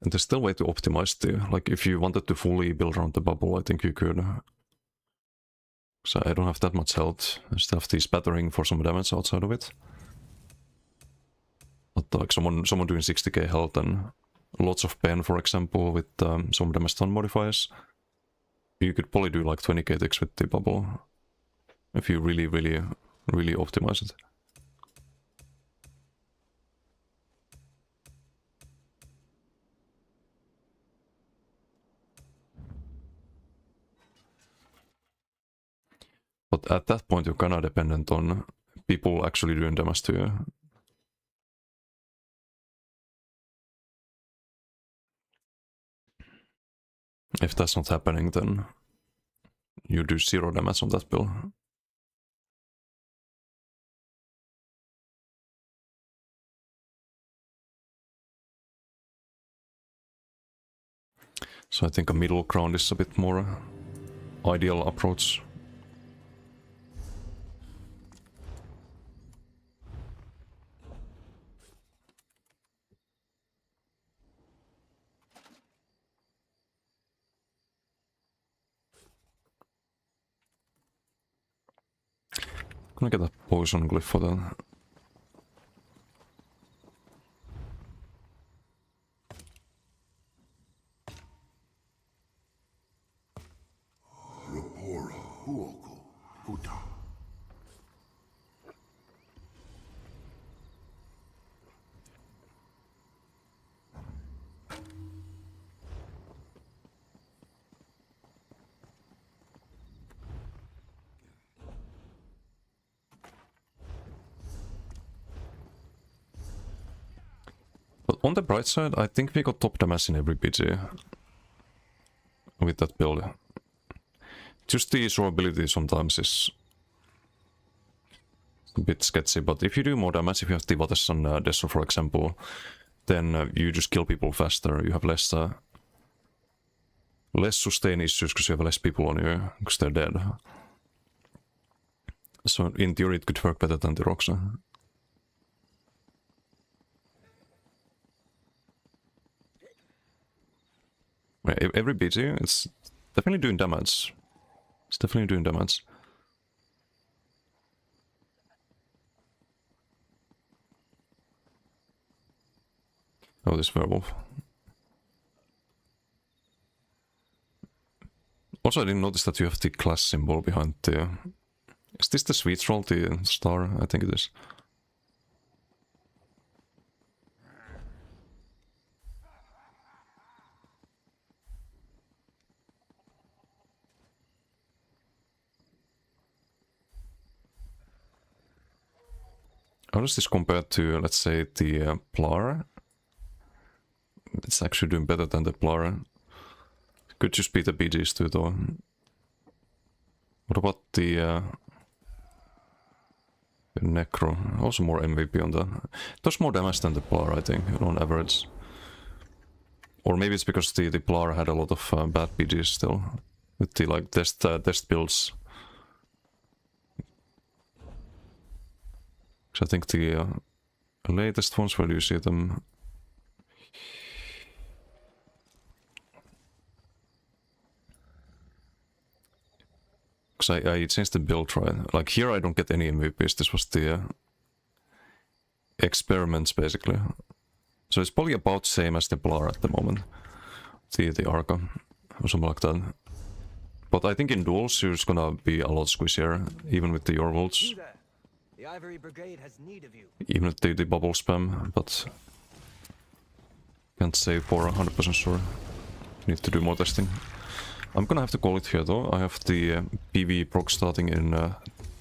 And there's still a way to optimize the, like if you wanted to fully build around the bubble, I think you could. So I don't have that much health. I still have the spattering for some damage outside of it. But like someone doing 60k health and lots of pen, for example, with some damage stun modifiers, you could probably do like 20k ticks with the bubble. If you really optimize it. But at that point you're kinda dependent on people actually doing damage to you. If that's not happening, then you do 0 damage on that build. So I think a middle ground is a bit more ideal approach. Gonna get a poison glyph for that. But on the bright side, I think we got top damage in every PG with that build. Just the survivability sometimes is a bit sketchy, but if you do more damage, if you have Tivates and Dessor for example, then you just kill people faster, you have less sustain issues because you have less people on you, because they're dead. So in theory it could work better than the Roxa. Every BG, it's definitely doing damage. It's definitely doing damage. Oh, this werewolf. Also, I didn't notice that you have the class symbol behind the... Is this the sweet troll, the star? I think it is. How does this compare to, let's say, the Plar? It's actually doing better than the Plar. Could just be the BGs too, though. What about the Necro? Also more MVP on that. It does more damage than the Plar, I think, on average. Or maybe it's because the Plar had a lot of bad BGs still. With the like test builds. I think the latest ones, where do you see them? Because I changed the build, right? Like here I don't get any MVPs, this was the experiments basically. So it's probably about same as the Blar at the moment. The Arca, or something like that. But I think in duels you're just gonna be a lot squishier, even with the Yorwolds. The Ivory Brigade has need of you. Even with the bubble spam, but can't say for 100% sure. Need to do more testing. I'm gonna have to call it here though. I have the PV proc starting in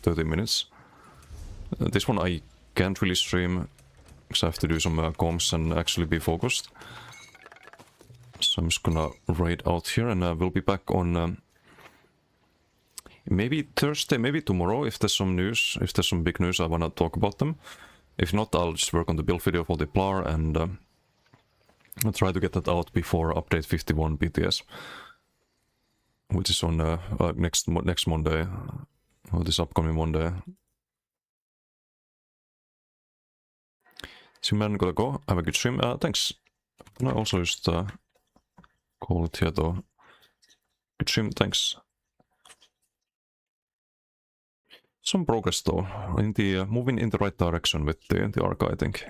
30 minutes. This one I can't really stream because I have to do some comms and actually be focused. So I'm just gonna raid out here and we'll be back on maybe Thursday, maybe tomorrow if there's some news. If there's some big news, I wanna talk about them. If not, I'll just work on the build video for the Plar and I'll try to get that out before update 51 BTS. Which is on next Monday, or this upcoming Monday. So man, gotta go. Have a good stream. Thanks. Can I also just call it here though? Good stream. Thanks. Some progress though, in the moving in the right direction with the Arca, I think.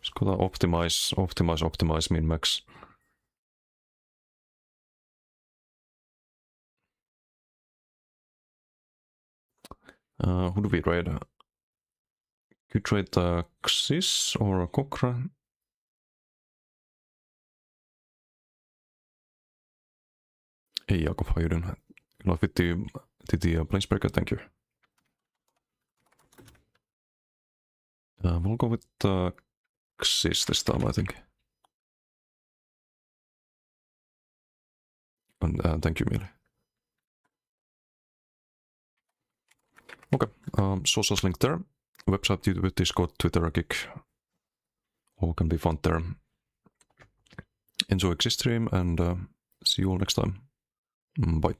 Just gotta optimize min-max. Who do we raid? Could raid Xis or Cochrane? Hey Jakob, how you doing? Love with the Planesbreaker, thank you. We'll go with Xys this time, I think. And thank you, Mili. Okay, socials link there. Website, YouTube, Discord, Twitter, Gig. All can be found there. Enjoy Xys stream and see you all next time. Bye.